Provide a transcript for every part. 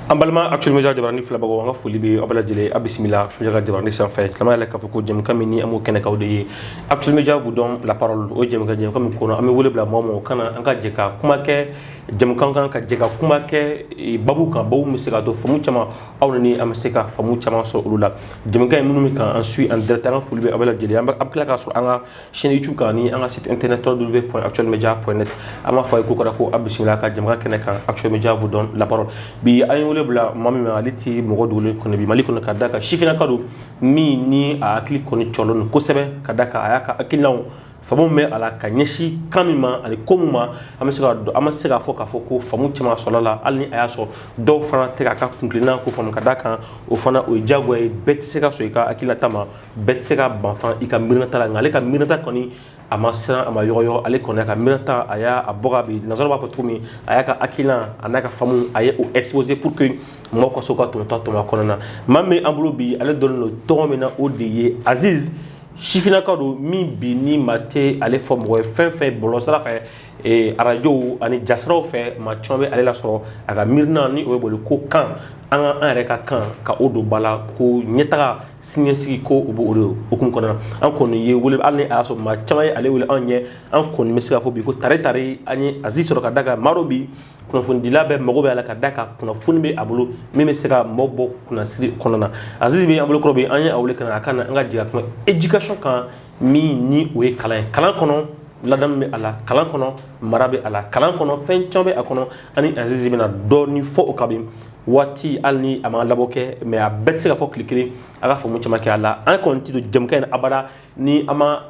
Ambalma actuellement jabarani flabago nga foli be abala jele abismillah jabarani sans fait clama la kafuko jem kamini amu kene kawde actuellement media vous donne la parole o jem ka jem comme kono ame wole bla momo kana anga jeka kuma ke jem kan ka jeka kuma ke babu kan babu misika do famu chama awnani am seka famu chama so ulula jem kan munu mi kan ensuite en direct nga foli be abala jele abkla ka sur anga chaîne YouTube kan ni anga site internet www.actuelmedia.net ama fay ko ko abismillah ka jem ka kene kan actuellement media vous donne la parole bi bla mami ma aliti mogo dole kono bi maliko ka daka shifina kado mi ni a akli koni cholon ko sebe ka daka ayaka akilaw famu me ala ka nyeshi kamima ali komuma amasega foka foko famu chama solala alni ayaso do fana teka ka kunklina ko famu ka daka o fana o jagwa bet sega so ka akila tama bet sega banfan ika mirna tala ngale ka mirna koni amasa ama yoyo ale koni ka mirna aya aboga bi nazalo ba fotumi aya ka akila anaka famu aya o exposer pour que moko soka to konona mamme ambulo bi ale donne le tomena o de Aziz Chifina kado mi bini mate ale fom we fin bolo sala fe e radio ani jasra fe ma chombe ale la so aga mirna ni o bolo ko kan an reka kan ka odo bala ko nyetara sinyesi ko obo odo okum kona an kono ye wole alni aso ma chama ale wole anye an kono mesika fo bi ko tare ani Aziz so ka daga marobi kuna fundi labe magobe ala ka daka kuna funbe abulo meme seka mobo kuna siri konona Aziz be abulo krobe anye awle kana kana nga jiga kuma education kan mi ni o e kalan kono ladam me ala kalan kono marabe ala kalan kono fen chombe akono ani Aziz be na doni fo o kabim wati alni ama laboke me a betsega fo klikiri aga fo muchama ke ala an konti do jemka abada ni ama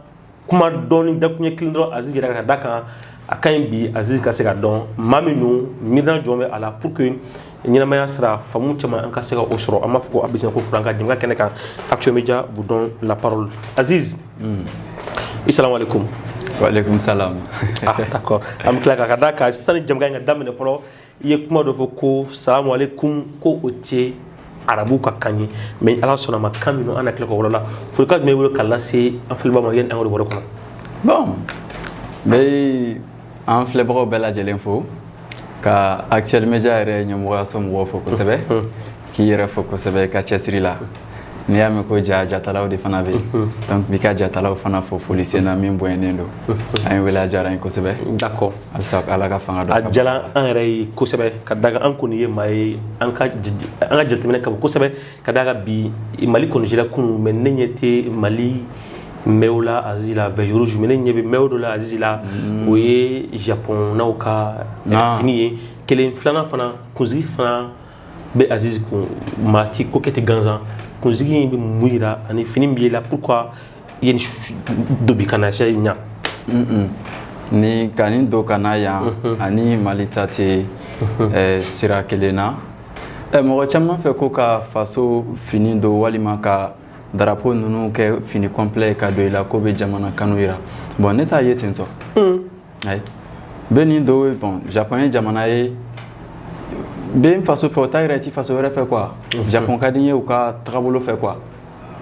kuma doni dakunye klindro Aziz ga daka akain bi Aziz ka sega don maminu mirna jombe ala pour que nyina ya sera famu chama an ka sega osro ama fuko abisa ko franka jimga kene kan actuellement media vous donne la parole Aziz assalamu alaikum wa alaikum salam d'accord am klaka ka daka sani jimga nga damne folo ye kuma do fo ko assalamu alaikum ko otie arabu ka kanyi mais ala sona ma kamino ana klaka wala fo ka me wolo kala se en filba ma yen angoro wala ko bon mais en filbro bela jelen fo ka actuel media re nyamuwa som wo fo ko sebe ki yere fo ko sebe ka chesri la ni ame ko jatalaw de fana be donc mi ka jatalaw fana fo police na min boyenendo ay wala jara ko sebe d'accord alsa ala ka fanga do ajala an re ko sebe ka daga an ko ni mai an ka jatemene ka ko sebe ka daga bi mali ko jela kun men nenyete mali Meola azila vejuru jumene nyebe meodola azila oye Japon na oka fini kelen flana fana kunzigi fana be Aziz ku mati kokete ganza kunzigi be muira ani fini biela pourquoi yen dobi kana nya ni kanin do kana ya ani malitate sira kelena mo chama fe ko ka faso fini do walima ka drapeau nunu ke fini complet ka do ila ko be jamana kanoira bon neta yetento ay beni do bon japonais jamana e ben faso fe otaireti faso re fait quoi japon ka dinye ou ka tabolo fait quoi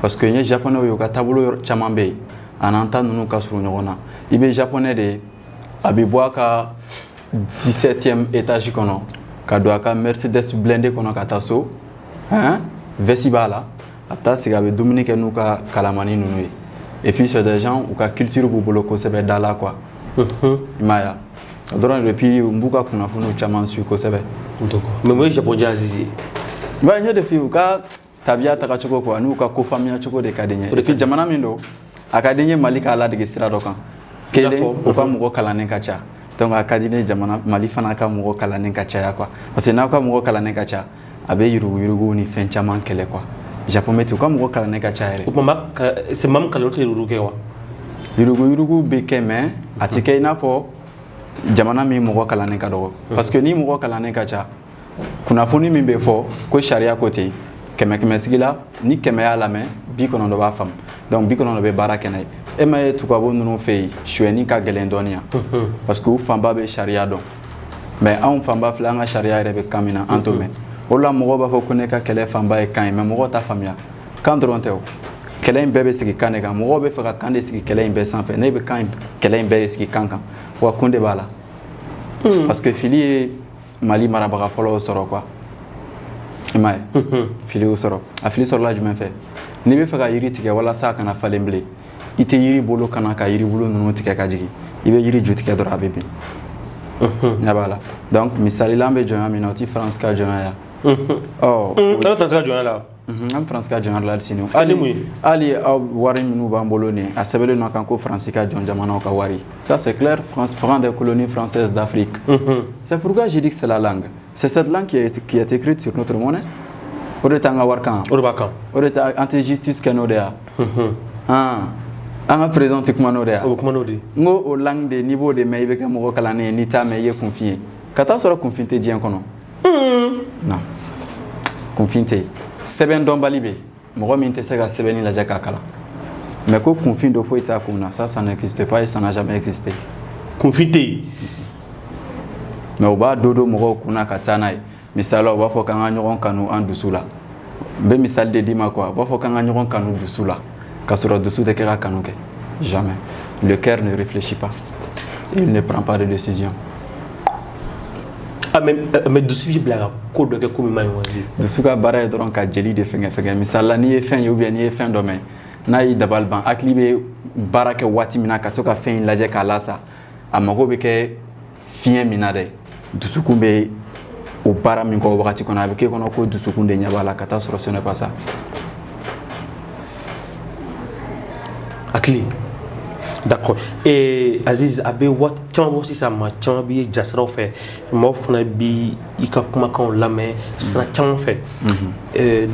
parce que les japonais yo ka tabolo chamambe ananta nunu ka suru nyona ibe japonais de abibwa ka 17e étage kono ka do ka Mercedes blindé kono ka taso hein vesibala ata siga be dominique nuka kalamani nunu et puis c'est des gens ou ka culture bobolo ko sebe dala quoi maya donc depuis mbuka kuna funu chama su ko sebe d'accord mais moi japonais Aziz ba nyo de fi u ka tabia ta ka choko ko anu ka ko famia choko de kadenye et puis jamana mindo akadenye malika ala de sira dokan kele o ka mugo kalanen kacha donc akadine jamana mali fana ka mugo kalanen kacha ya quoi parce que na ka mugo kalanen kacha abe yurugu ni fen chama kele quoi Japon metu comme ko kala ne ka chaire c'est mam kala to yurugu wa yurugu be keme atike na fo jamana mi mo kala ne ka do parce que ni mo kala ne ka cha kuna foni mi be fo ko sharia côté keme sigila ni keme ala me bi kono do ba fam donc bi kono do be barakene e ma etu ko bo nunu fe chweni ka gelendonia parce que famba be sharia do mais on famba flanga sharia rebe kamina antome ola mogo ba fo kone ka kele famba e kan mais mogo ta famia kan dronte o kele bebe sigi kanega mogo be fa kan de sigi kele be sans fait ne be kan kele be sigi kankan wa kunde bala parce que fili mali marabara folo soro quoi i m'a ye fili y'o sɔrɔ a fili sɔrɔla jumɛn fɛ n'i bɛ fɛ ka yiri tigɛ walasa a kana falen bilen i tɛ yiri bolo kana ka yiri bolo ninnu tigɛ ka jigin i bɛ yiri ju tigɛ dɔrɔn a bɛ bin ɲɛ b'a la donc misalila an bɛ jɔnya min na o tɛ faransi ka jɔnya yan an bɛ faransi ka jɔnya la an faransi ka jɔnya la hali sini hali aw wari minnu b'an bolo nin a sɛbɛnlen don kan ko faransi ka jɔn jamanaw ka wari ça c'est clair France prend des colonies françaises d'Afrique c'est pourquoi j'ai dit que c'est la langue c'est cette langue qui est écrite sur notre monnaie o de t'an ka wari kan o de b'a kan o de tɛ an tɛ justice kɛ n'o de yan an ka président tɛ kuma n'o de yan o bɛ kuma n'o de n ko o langue de n'i b'o de mɛn i bɛ kɛ mɔgɔ kalannen ye n'i t'a mɛn i ye kunfin ye ka taa sɔrɔ kunfin tɛ diɲɛ kɔnɔ non kunfin tɛ yen sɛbɛn dɔnbali bɛ yen mɔgɔ min tɛ se ka sɛbɛnni lajɛ k'a kalan mais ko kunfin dɔ foyi t'a kun na ça n'existe pas et ça n'a jamais existé kunfin tɛ yen mais u b'a don mɔgɔw kunna ka taa n'a ye misali la u b'a fɔ k'an ka ɲɔgɔn kanu an dusu la n bɛ misali de d'i ma quoi u b'a fɔ k'an ka ɲɔgɔn kanu dusu la k'a sɔrɔ dusu tɛ kɛ ka kanu kɛ jamais le cœur ne réfléchit pas il ne prend pas de décision. mais dusu b'i bila ka ko dɔ kɛ ko min ma ɲi wa dusu ka baara ye dɔrɔn ka jeli de fɛngɛ misali la n'i ye fɛn ye ou bien n'i ye fɛn dɔ mɛn n'a y'i dabali ban hakili bɛ baara kɛ waati min na ka to ka fɛn in lajɛ k'a lasa a mago bɛ kɛ fiɲɛ min na dɛ dusukun bɛ o baara min kɔ o wagati kɔnɔ a bɛ k'e kɔnɔ ko dusukun de ɲɛ b'a la ka taa sɔrɔ ce n'est pas ça. hakili d'accord Aziz a bɛ waati caman bɔ sisan maa caman b'i ye jasiraw fɛ maaw fana bi i ka kumakanw lamɛn sira caman fɛ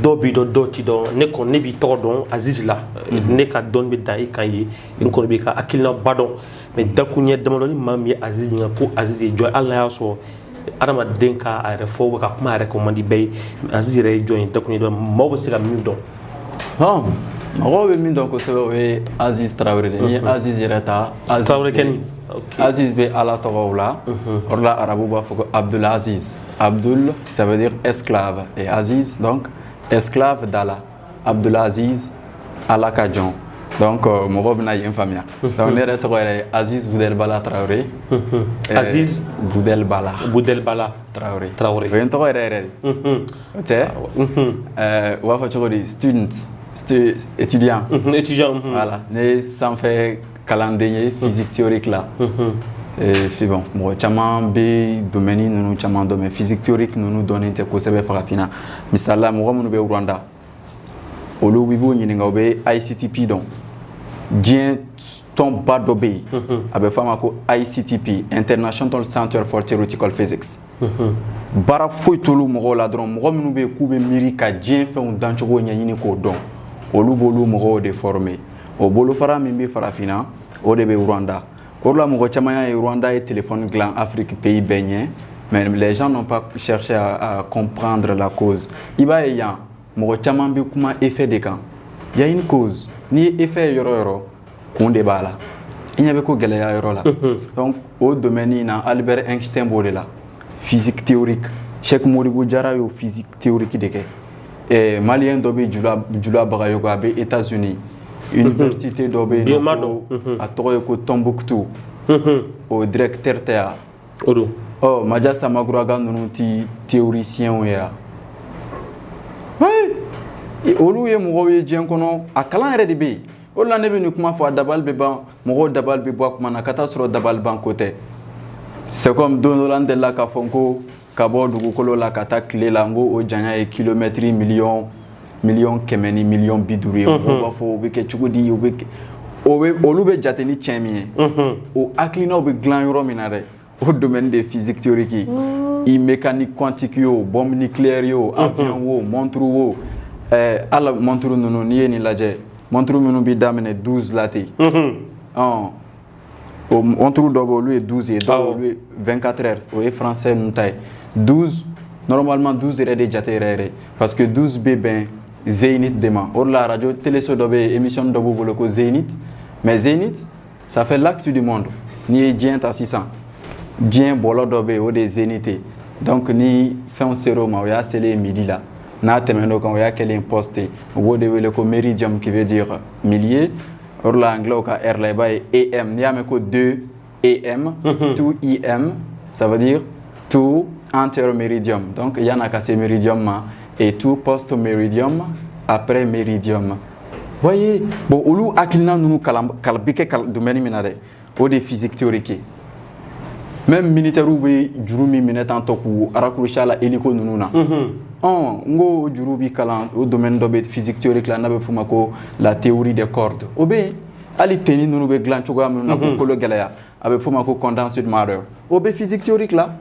dɔw b'i dɔn dɔw t'i dɔn ne kɔni ne b'i tɔgɔ dɔn Aziz la ne ka dɔnni bɛ dan i kan ye n kɔni b'i ka hakilinaba dɔn mais dakuruɲɛ damadɔ ni maa min ye Aziz ɲininka ko Aziz ye jɔn hali n'a y'a sɔrɔ adamaden ka a yɛrɛ fɔ u ka kuma yɛrɛ kɛ man di bɛɛ ye Aziz yɛrɛ ye jɔn ye dakuruɲɛ dɔn maaw bɛ se ka min dɔn. mɔgɔw bɛ min dɔn kosɛbɛ o ye Aziz Traoré de n'i ye Aziz yɛrɛ ta Traoré kɛni Aziz bɛ ala tɔgɔw la o de la arabu b'a fɔ ko Abdul Aziz Abdul ça veut dire esclave et Aziz donc esclave d'Allah Abdul Aziz ala ka jɔn donc mɔgɔw bɛna yen faamuya donc ne yɛrɛ tɔgɔ yɛrɛ ye Aziz Boudelbala Traoré Aziz Boudelbala Traoré o ye n tɔgɔ yɛrɛ yɛrɛ de o tɛ u b'a fɔ cogo di étudiant voilà ne ye sanfɛ kalanden ye physique théorique la puis bon mɔgɔ caman bɛ domaine ninnu caman dɔn mais physique théorique ninnu dɔnnen tɛ kosɛbɛ farafinna misali la mɔgɔ minnu bɛ Rwanda olu i b'u ɲininka u bɛ ICTP dɔn diɲɛ tɔnba dɔ bɛ yen a bɛ fɔ a ma ko ICTP International Center for Theoretical Physics baara foyi t'olu mɔgɔw la dɔrɔn mɔgɔ minnu bɛ yen k'u bɛ miiri ka diɲɛ fɛnw dancogo ɲɛɲini k'o dɔn olu b'olu mɔgɔw de former o bolofara min bɛ farafinna o de bɛ Rwanda o de la mɔgɔ caman y'a ye Rwanda ye téléphone dilan Afrique pays bɛɛ ɲɛ mais les gens n'ont pas cherché à comprendre la cause i b'a ye yan mɔgɔ caman bɛ kuma effet de kan il y a une cause n'i ye effet ye yɔrɔ o yɔrɔ kun de b'a la i ɲɛ bɛ ko gɛlɛya yɔrɔ la donc o domaine in na Albert Einstein b'o de la physique théorique Cheikh Modibo Diarra y'o physique théorique de kɛ malien dɔ bɛ Jula Bagayogo a bɛ États-Unis université dɔ bɛ yen nɔ a tɔgɔ ye ko Tombouctou o directeur tɛ yan o don Maja Samaguraga ninnu ti théoriciens ye yan olu ye mɔgɔw ye diɲɛ kɔnɔ a kalan yɛrɛ de bɛ yen o de la ne bɛ nin kuma fɔ a dabali bɛ ban mɔgɔw dabali bɛ bɔ a kuma na ka taa sɔrɔ dabali ban ko tɛ c'est comme don dɔ la n delila k'a fɔ n ko ka bɔ dugukolo la ka taa tile la n ko o janya ye kilomɛtiri miliyɔn kɛmɛ ni miliyɔn 50 ye mɔgɔw b'a fɔ o bɛ kɛ cogo di olu bɛ jate ni tiɲɛ min ye o hakilinaw bɛ dilan yɔrɔ min na dɛ o domaine de physique théorique i mécanique quantique yo bombe nucléaire yo avion wo montre wo ala montre ninnu n'i ye nin lajɛ montre minnu bɛ daminɛ 12 la ten o montre dɔ bɛ olu ye 12 ye dɔw olu ye 24 heures o ye français ninnu ta ye 12 normalement 12 yɛrɛ de jate yɛrɛ parce que 12 bɛ bɛn Zénith de ma o de la radio téléso dɔ bɛ yen émission dɔ b'u bolo ko Zénith mais Zénith ça fait l'axe du monde n'i ye diɲɛ ta sisan diɲɛ bɔlɔ dɔ bɛ yen o de ye Zénith ye donc ni fɛnw ser'o ma o y'a selen midi la n'a tɛmɛn'o kan o y'a kɛlen poste o b'o de wele ko méridium qui veut dire millier o de la anglais ka heure la i b'a ye AM n'i y'a mɛn ko 2 AM 2 EM ça veut dire 2 enter meridium donc yan'a ka se meridium ma et tout post-méridium après méridium. Voyez, bon, olu akilina nunu kalbike domaine minade, o de physique théorique. Même militaire ou jurumi mineta toku arakurusha la hélico nununa. Ngo jurubi kalan au domaine de physique théorique la nabe fumako la théorie des cordes. Obé ali teni nunu be glan choga nunu ko kolo galaya abe fumako condensed matter. Obé physique théorique là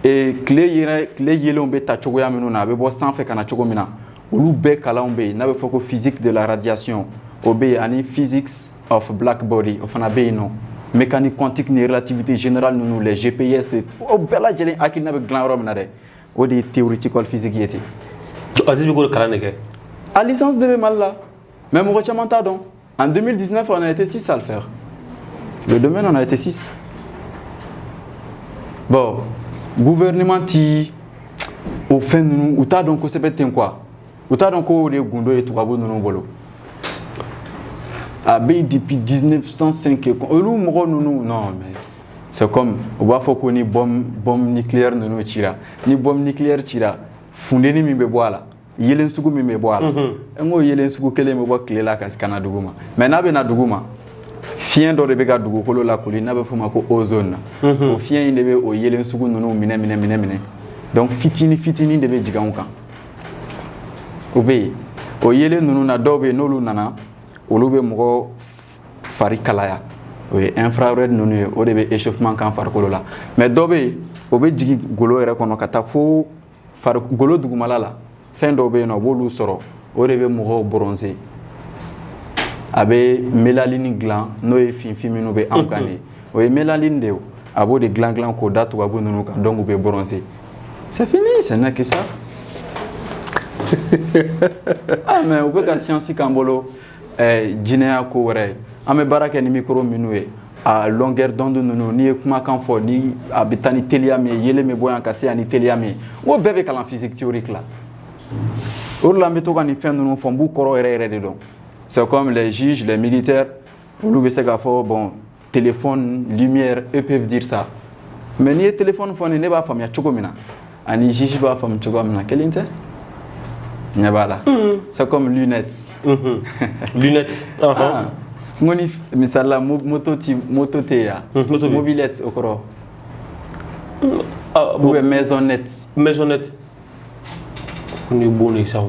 et clé yele on be ta choga nunu abe bo sans fait kana chogo mina. Olu be kala on be nabe foko physique de la radiation. Obé ani physics of black body ofana be non. Mécanique quantique ni relativité générale nous les GPS au bella jeli akil nabe glan rom na de o de théorique physique yeti Aziz bi ko kalane ke à licence de mal là même au rechaman tardon en 2019 on a été 6 à le faire le domaine on a été 6 bon gouvernement ti au fin nous ou ta donc c'est peut-être quoi ou ta donc o de gundo et tout abo nous bolo depuis 1905 non mais c'est comme on va faut qu'on ait bombe nucléaire nous tira ni bombe nucléaire tira fondé ni mimbe boala yelen sugu mimbe boala ngo yelen sugu kele me bo klela ka kana duguma mais na be na duguma fien do de be ga dugu kolo la kuli na be fuma ko ozone o fien inde be o yelen sugu nunu mine donc fitini de be jiganka obe o yelen nunu na dobe nolu nana olu be mogo fari kalaya o ye infrared nunu o de be échauffement kan farikolo la mais dɔ be o be jigi golo yɛrɛ kɔnɔ ka taa fo golo dugumala la fɛn dɔ be yen nɔ o b'olu sɔrɔ o de be mɔgɔw bronzer a be mélaline dilan n'o ye finfin minnu be anw kan de o ye mélaline de a b'o de dilan k'o da tubabu ninnu kan donc u be bronzer c'est fini ce n'est que ça ah mais u be ka science k'an bolo jinɛya ko wɛrɛ an bɛ baara kɛ ni micro minnu ye a longueur d'onde ninnu n'i ye kumakan fɔ ni a bɛ taa ni teliya min ye yelen bɛ bɔ yan ka se yan ni teliya min ye n ko bɛɛ bɛ kalan physique théorique la o de la n bɛ to ka nin fɛn ninnu fɔ n b'u kɔrɔ yɛrɛ de dɔn c'est comme les juges les militaires olu bɛ se k'a fɔ bon téléphone lumière eux peuvent dire ça mais n'i ye téléphone fɔ nin ne b'a faamuya cogo min na ani juge b'a faamu cogo min na kelen tɛ. C'est comme lunettes. Lunettes. Moni misala moto te ya. Mobilette okoro. Ou maisonnette. Maisonnette. Ni boni ça.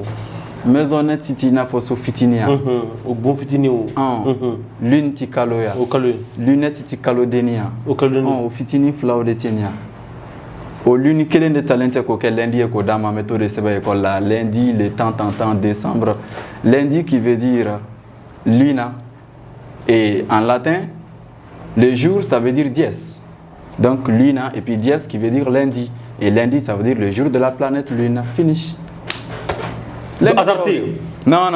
Maisonnette ti na fo so fitinia. O bon fitini o. Lune ti kaloya. O kalo. Lunette ti kalodenia. O kalo. O fitini flaw de tenia. Au l'unique de talent que lundi est dans ma méthode de sévère école là lundi le temps décembre lundi qui veut dire luna et en latin le jour ça veut dire dies donc luna et puis dies qui veut dire lundi et lundi ça veut dire le jour de la planète lune finish hasardé non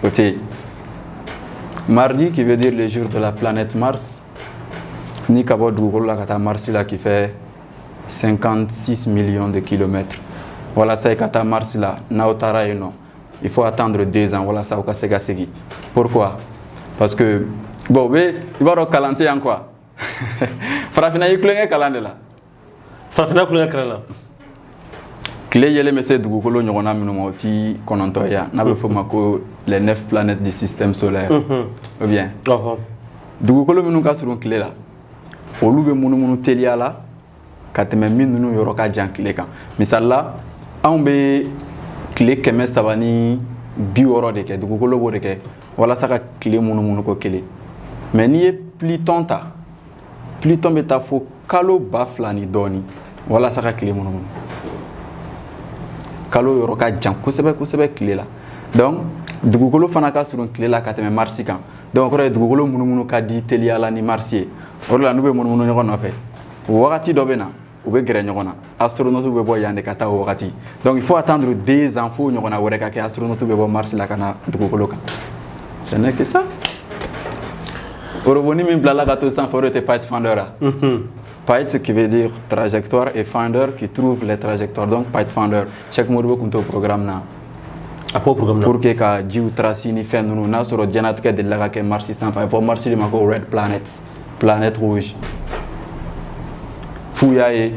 écoutez mardi qui veut dire le jour de la planète Mars ni kabo dugukolo la kata Mars là qui fait 56 millions de kilomètres. Voilà ça kata Mars là naotara eno. Il faut attendre 2 ans voilà ça au kasega segi. Pourquoi? Parce que bon il va calanter en quoi? Farafina yuklenge kalande la. Farafina yuklenge kalande. Clé yele mese dugukolo nyona minuma oti kononto ya na be fo mako les 9 planètes du système solaire. Ou bien. Dugukolo minu ka surun clé là. Olu be munumunu teliya la ka tɛmɛ min ninnu yɔrɔ ka jan tile kan misali la anw be tile 360 de kɛ dugukolo b'o de kɛ walasa ka tile munumunu ko kelen mais n'i ye Pluton ta Pluton bɛ taa fo kalo 2000 ni dɔɔni walasa ka tile munumunu kalo yɔrɔ ka jan kosɛbɛ tile la donc dugukolo fana ka surun tile la ka tɛmɛ Mars kan donc o kɔrɔ ye dugukolo munumunu ka di teliya la ni Mars ye o de la n'u bɛ munumunu ɲɔgɔn nɔfɛ o wagati dɔ bɛ na u bɛ gɛrɛ ɲɔgɔn na astronautes bɛ bɔ yan de ka taa o wagati donc il faut attendre 2 ans fo ɲɔgɔnna wɛrɛ ka kɛ astronautes bɛ bɔ Mars la ka na dugukolo kan ce n'est que ça oroboni min bilala ka to sanfɛ o de tɛ Pathfinder la Path qui veut dire trajectoire et Finder qui trouve les trajectoires donc Pathfinder chaque mot bɛ kun t'o programme na pour que ka jiw traci ni fɛn ninnu n'a sɔrɔ diɲɛlatigɛ delila ka kɛ Mars sanfɛ a bɛ fɔ Mars de ma ko red planets planète rouge fou y'a ye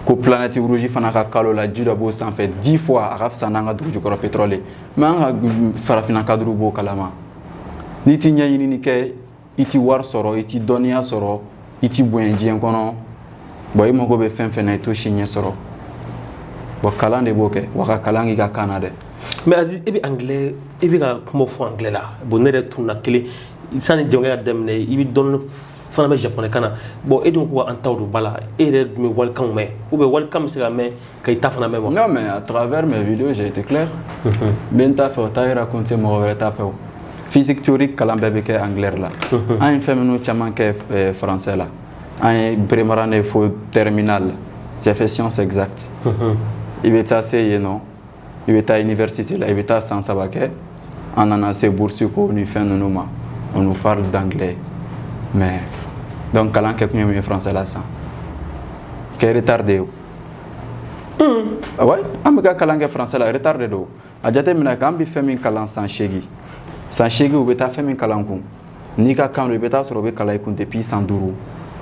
ko planète rouge fana ka kalo la ji dɔ b'o sanfɛ 10 fois a ka fisa n'an ka dugu jukɔrɔ pétrole mais an ka farafina cadre b'o kalama n'i ti ɲɛɲinini kɛ i ti wari sɔrɔ i ti dɔnniya sɔrɔ i ti bonya diɲɛ kɔnɔ bon i mago bɛ fɛn fɛn na i t'o si ɲɛ sɔrɔ bon kalan de b'o kɛ wa ka kalan k'i ka kan na dɛ. mais Aziz i bɛ anglais i bɛ ka kuma fɔ anglais la bon ne yɛrɛ tunna kelen sani jamukan ka daminɛ i bɛ dɔɔni fana bɛ japonais kan na bon e dun ko an taw don ba la e yɛrɛ dun bɛ walikanw mɛn ou bien walikan bɛ se ka mɛn ka i ta fana mɛn wa. non mais à travers mes vidéos j'ai été clair. bɛ t'a fɛ o t'a raconter mɔgɔ wɛrɛ t'a fɛ o. physique théorique kalan bɛɛ bɛ kɛ anglais la. an ye fɛn minnu caman kɛ français la. an ye prémaran de fo terminal j'ai fait sciences exactes. i bɛ taa se yen nɔ i bɛ taa université la i bɛ taa san 3 kɛ an nana se bourse ko ni fɛn ninnu ma on nous parle d'anglais mais donc kalan kɛ kun ye mun ye français la san kɛ retardé o. ouais an bɛ ka kalan kɛ français la retardé do a jateminɛ k'an bɛ fɛn min kalan san 8 u bɛ taa fɛn min kalan kun n'i ka kan do i bɛ taa sɔrɔ u bɛ kalan i kun depuis san 5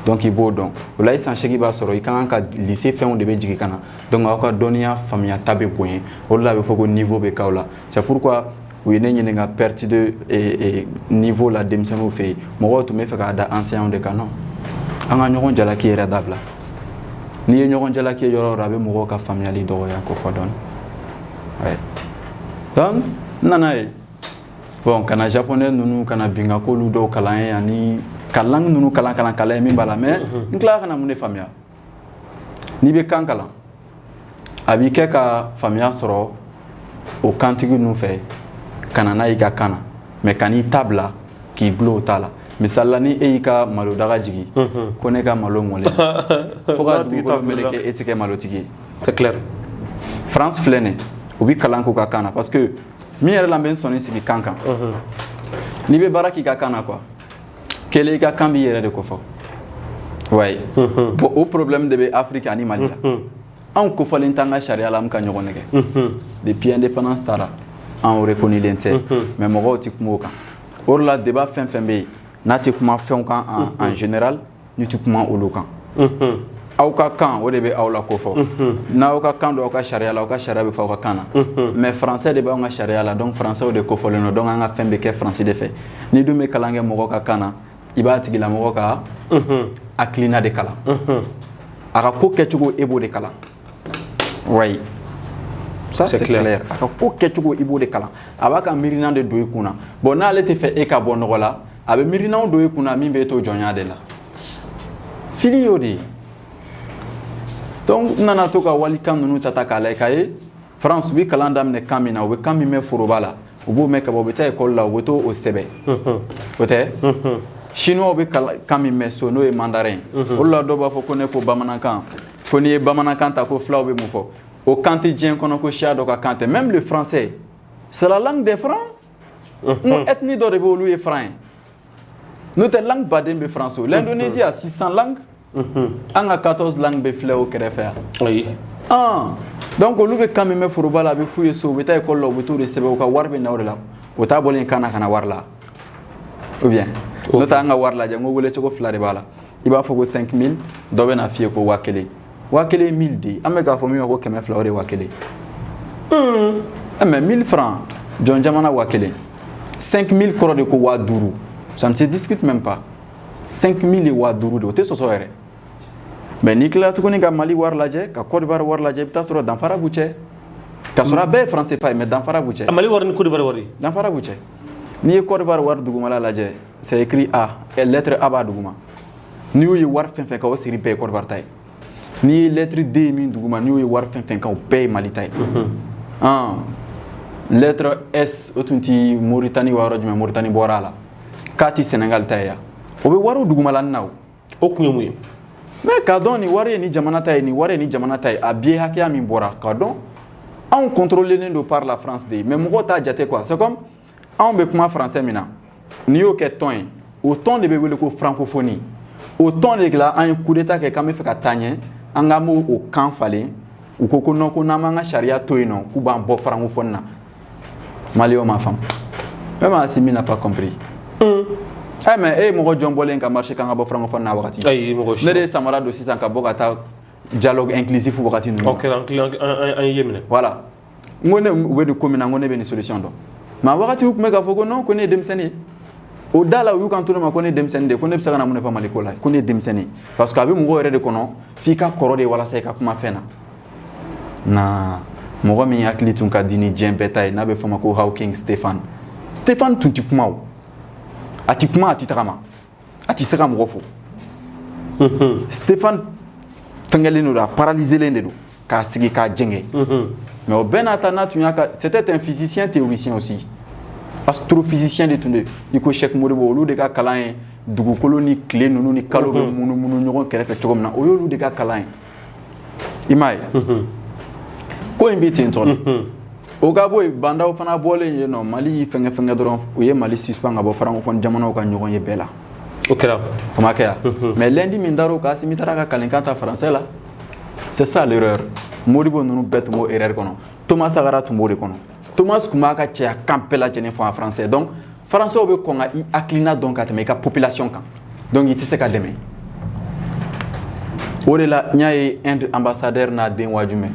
donc i b'o dɔn o la i san 8 b'a sɔrɔ i ka kan ka lycée fɛnw de bɛ jigin ka na donc aw ka dɔnniya faamuyata bɛ bonya o de la a bɛ fɔ ko niveau bɛ k'aw la c'est pourquoi u ye ne ɲininka perte de niveau la denmisɛnninw fɛ yen mɔgɔw tun bɛ fɛ k'a da enseignant de kan non an ka ɲɔgɔn jalaki yɛrɛ dabila n'i ye ɲɔgɔn jalaki ye yɔrɔ o yɔrɔ a bɛ mɔgɔw ka faamuyali dɔgɔya ko fɔ dɔɔni ouais donc n nana ye bon kana japonais ninnu kana binga k'olu dɔw kalan ye ani ka langue ninnu kalan ye min b'a la mais n tilala ka na mun de faamuya n'i bɛ kan kalan a b'i kɛ ka faamuya sɔrɔ o kantigi ninnu fɛ ka na n'a y'i ka kan na mais ka n'i ta bila k'i gulon o ta la misali la ni e y'i ka malo daga jigin ko ne ka malo mɔlen fo ka dugukolo meleke e tɛ kɛ malotigi ye. c'est clair. France filɛ nin u bɛ kalan k'u ka kan na parce que min yɛrɛ la n bɛ n sɔnni sigi kan kan n'i bɛ baara k'i ka kan na quoi kelen i ka kan b'i yɛrɛ de ko fɔ ouais bon o problème de bɛ Afrique ani Mali la anw kofɔlen t'an ka sariya la an bɛ ka ɲɔgɔn nɛgɛ depuis indépendance taara anw reconnulen tɛ mais mɔgɔw tɛ kuma o kan o de la débat fɛn fɛn bɛ yen n'a tɛ kuma fɛnw kan en général ni tɛ kuma olu kan aw ka kan o de bɛ aw la ko fɔ n'aw ka kan don aw ka sariya la aw ka sariya bɛ fɔ aw ka kan na mais français de b'anw ka sariya la donc français o de kofɔlen don donc an ka fɛn bɛ kɛ français de fɛ ni dun bɛ kalan kɛ mɔgɔ ka kan na i b'a tigilamɔgɔ ka hakilina de kalan a ka ko kɛcogo e b'o de kalan ouais ça c'est clair a ka ko kɛcogo i b'o de kalan a b'a ka miirina de don i kun na bon n'ale tɛ fɛ e ka bɔ nɔgɔ la a bɛ miirinaw don i kun na min bɛ to jɔnya de la fili y'o de ye donc n nana to ka walikan ninnu ta k'a lajɛ k'a ye France u bɛ kalan daminɛ kan min na u bɛ kan min mɛn foroba la u b'o mɛn ka bɔ u bɛ taa école la u bɛ to o sɛbɛn o tɛ chinois bɛ kan min mɛn so n'o ye mandarin o la dɔw b'a fɔ ko ne ko bamanankan ko n'i ye bamanankan ta ko fulaw bɛ mun fɔ o kan tɛ diɲɛ kɔnɔ ko siya dɔ ka kan tɛ même le français c'est la langue des francs n ethnie dɔ de bɛ olu ye franc ye n'o tɛ langue baden bɛ France o l'Indonésie a 600 langues an ka 14 langues bɛ filɛ o kɛrɛfɛ yan donc olu bɛ kan min mɛn foroba la a bɛ f'u ye so u bɛ taa école la u bɛ t'o de sɛbɛn u ka wari bɛ na o de la o t'a bɔlen kan na ka na wari la ou bien n'o tɛ an ka wari lajɛ n ko wele cogo 2 de b'a la i b'a fɔ ko 5000 dɔ bɛ na f'i ye ko 1000 1000 ye 1000 de an bɛ k'a fɔ min ma ko 200 o de ye 1000 mais 1000 francs jɔn jamana 1000 5000 kɔrɔ de ko 5000 ça ne se discute même pas 5000 ye 5000 de o tɛ sɔsɔ yɛrɛ mais n'i tilala tuguni ka Mali wari lajɛ ka Côte d'Ivoire wari lajɛ i bɛ taa sɔrɔ danfara b'u cɛ ka sɔrɔ a bɛɛ ye français fa ye mais danfara b'u cɛ Mali wari ni Côte d'Ivoire wari danfara b'u cɛ n'i ye Côte d'Ivoire wari dugumala lajɛ c'est écrit A lettre A b'a duguma n'i y'o ye wari fɛn fɛn kan o siri bɛɛ ye Côte d'Ivoire ta ye n'i ye lettre D ye min duguma n'i y'o ye wari fɛn fɛn kan o bɛɛ ye Mali ta ye lettre S o tun ti Mauritanie wa yɔrɔ jumɛn Mauritanie bɔra a la K ti Sénégal ta ye yan o bɛ wariw dugumalanin na o kun ye mun ye mais k'a dɔn nin wari ye ni jamana ta ye nin wari ye ni jamana ta ye a billet hakɛya min bɔra k'a dɔn anw contrôlelen don par la France de mais mɔgɔw t'a jate quoi c'est comme anw bɛ kuma français min na n'i y'o kɛ tɔn ye o tɔn de bɛ wele ko francophonie o tɔn de la an ye coup d'état kɛ k'an bɛ fɛ ka taa ɲɛ an k'an b'o o kan falen u ko ko non ko n'an m'an ka sariya to yen nɔ k'u b'an bɔ francophonie na Maliyɛnw m'a faamu même Assimi n'a pas compris mais e ye mɔgɔ jɔn bɔlen ka marché kan ka bɔ francophone na wagati ne de ye samara don sisan ka bɔ ka taa dialogue inclusif wagati ninnu. Ok, un yémen. Voilà. Ngone ube de commune ngone be ni solution do. Ma wagati ku me ka foko non ko ne demseni. O dala yu kan to ma ko ne demseni de ko ne bisa kana mun fa maliko la ko ne demseni parce que abi mo yere de kono fi ka koro de wala sai ka kuma fena. Na mo mi akli tun ka dini jembetay na be fama ko Hawking Stéphane tun ti kuma o. Ati kuma ati tagama. Ati saka mo fo. Stéphane fengelino da paralysé l'ende do ka sigi ka jenge. Mais au Benatana, c'était un physicien théoricien aussi. Astrophysicien de tunde. Il ko Cheikh Modibo lu de ka kalan dugu koloni clé nunu ni kalo munu ñogon kerefe chogomna o yolu de ka kalan. Imay. Ko invité ton. O gabo banda o fana bolé no Mali fenga doron o ye Mali suspend ngabo farango fon jamano ka ñogon ye bela. Ok là. Comment kaya? Mais lundi mindaro ka simitara ka kalenkata français là. C'est ça l'erreur. Modibo nunu bet mo erreur kono. Thomas Sagara tumbo de kono. Thomas Kumaka tia campela jene en français. Donc français obe konga I aklina donc ateme ka population kan. Donc il tisse ka deme. Odela nyaay Inde ambassadeur na den wajume.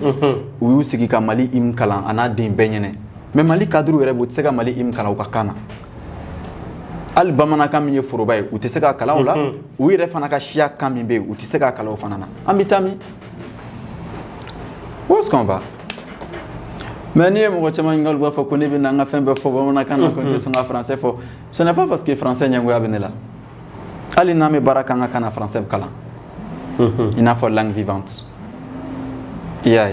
Uyu sigi ka Mali im kalan ana den benyene. Mais Mali cadre rebo tisse ka Mali im kala ukakana. Al bamana kam ye forobay u tisse ka kala wala. Uyi refana ka shia kamimbe u tisse ka kala ofanana. Ambitami. Où est-ce qu'on va? Mais ni mo chama ngal ba fa ko ne bi na nga fembe fo ba na kana ko te songa français fo. Ce n'est pas parce que français nyango ya benela. Ali na me baraka nga kana français kala. Il n'a pas langue vivante. Yeah.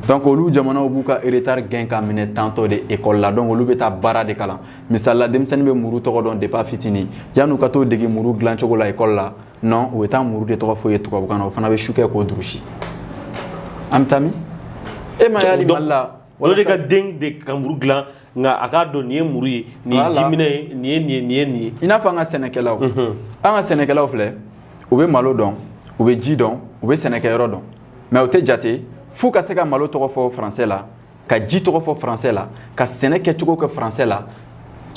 Donc olu jamana obuka héritage gain ka mine tantôt de école là donc olu beta bara de kala. Misala demsen be muru to don de pas fitini. Yanu kato degi muru glan chogo la école là. Non, ou eta muru de to fo yeto ko kana fana be shuke ko drushi. Amtami e ma yali malla wala de ka deng de kamuru glan nga aka do ni muru ni jimine ni ina fa nga Sénégalais anga Sénégalais flé ou be malo don ou be ji don ou be Sénégalais don mais o te jate fou ka se ka malo to fo français là ka ji to fo français là ka Sénégalais to ko français là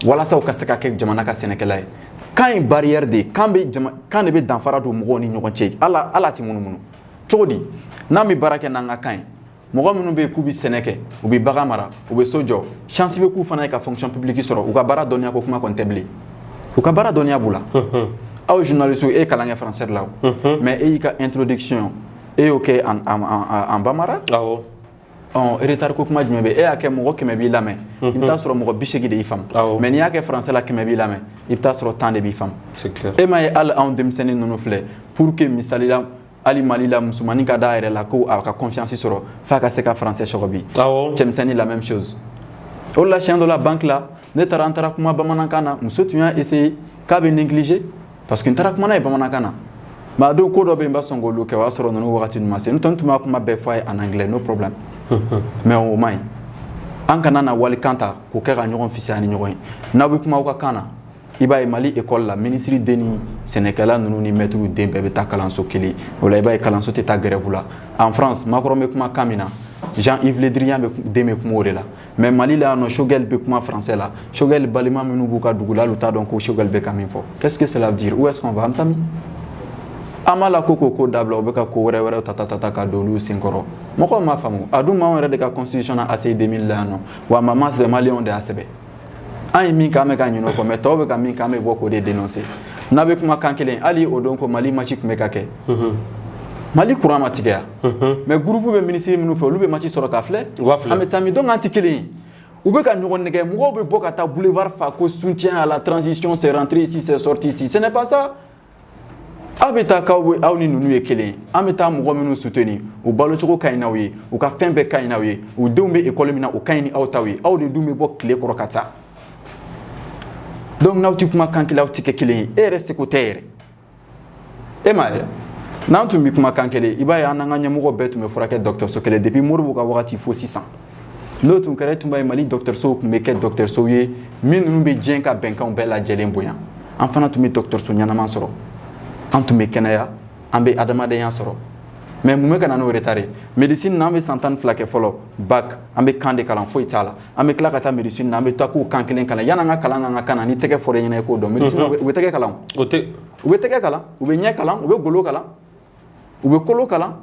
wala sa o ka se ka ke jamana ka Sénégalais quand une barrière de quand be danfara do mo ni ñokon ci ala ti munu chodi na mi barake na nga kan mo minnu be ku bi Sénégal u bi bagamara u be sojo chance be ku fana ka fonction publique soro u ka bara donia ko kuma comptable u ka bara donia bula aw journaliste e kalanga français là mais e ka introduction e OK en bamara awo on retard ko kuma jumbe e ake mo ko me bi lame ibta soro mo bishegi de ifam mais ni ake français la ke me bi lame ibta soro temps de bi fam c'est clair e may al on dem sene non flé pour que misalila Ali Mali la musulmani ka daire la ko a confiance sur fa ka se ka français chobi chemsani la même chose o la chien de la banque là ne tarantara kuma bamanakana muso tu as essayé ka be négliger parce que ntara kuma na bamanakana ma do ko do be mba songo lo ke wa soro no wakati ma se nton tuma kuma be fa en anglais no problème mais au moins an kana na wali kanta ko ka nyogon fisi ani nyogon na bu kuma ka kana iba Mali école la ministre Denis Sénégalais nous ni mettre den bébé ta kalanso kili wala iba kalanso te ta grève là en France Macron me kuma kamina Jean-Yves Le Drian be deme kuma là mais Mali là no Shogel be kuma français là Shogel balima minu buka dugula luta donc Shogel be kamin fo qu'est-ce que cela veut dire où est-ce qu'on va amtami amala koko ko dabla be ka ko were tata ka dolu sinkoro moko ma famu adu ma were de ka constitution na AC 2000 là non wa maman c'est Malion de ACB an min ka me ka ñino ko mais tobe ka min ka me boko de dénoncer na be kuma kankelen ali o donc Mali match ku me ka ke Mali courant matiga mais groupe be ministre minu fe lu be match soro ka flé ametami donc antikelen ou be ka ñogon nege mo be boka ta boulevard fa ko soutien à la transition c'est rentré ici c'est sorti ici ce n'est pas ça abeta ka we awni nunu ye kelen ameta mo minu soutenir o balo choko kayina we o ka fembe kayina we o dembe école mina o kayini awtawi aw de dumbe bok clé korokata. Donc nous avons quand il a été kilé et reste côté et mal nous avons mis comment quand il est il va y en avoir un numéro bête me fera que docteur Sokele depuis Mourou Kawati faut 600 nous tu connais tu m'as dit docteur Sok mais que docteur Soye min nous be bien ka benka on bella jelen boyan enfin tu mets docteur Sonya na mansoro en tu mets kenaya ambe adama de yansoro mais mu me kana no retardé médecine nambe santan flake follow bac ambe kande kalan fo itala ambe kla kata médecine nambe to ko kankelen kala yana nga kala nga kana ni tege fore nyene ko do médecine we tege kalan we tege kala we nya kalan we golo kala we kolo kala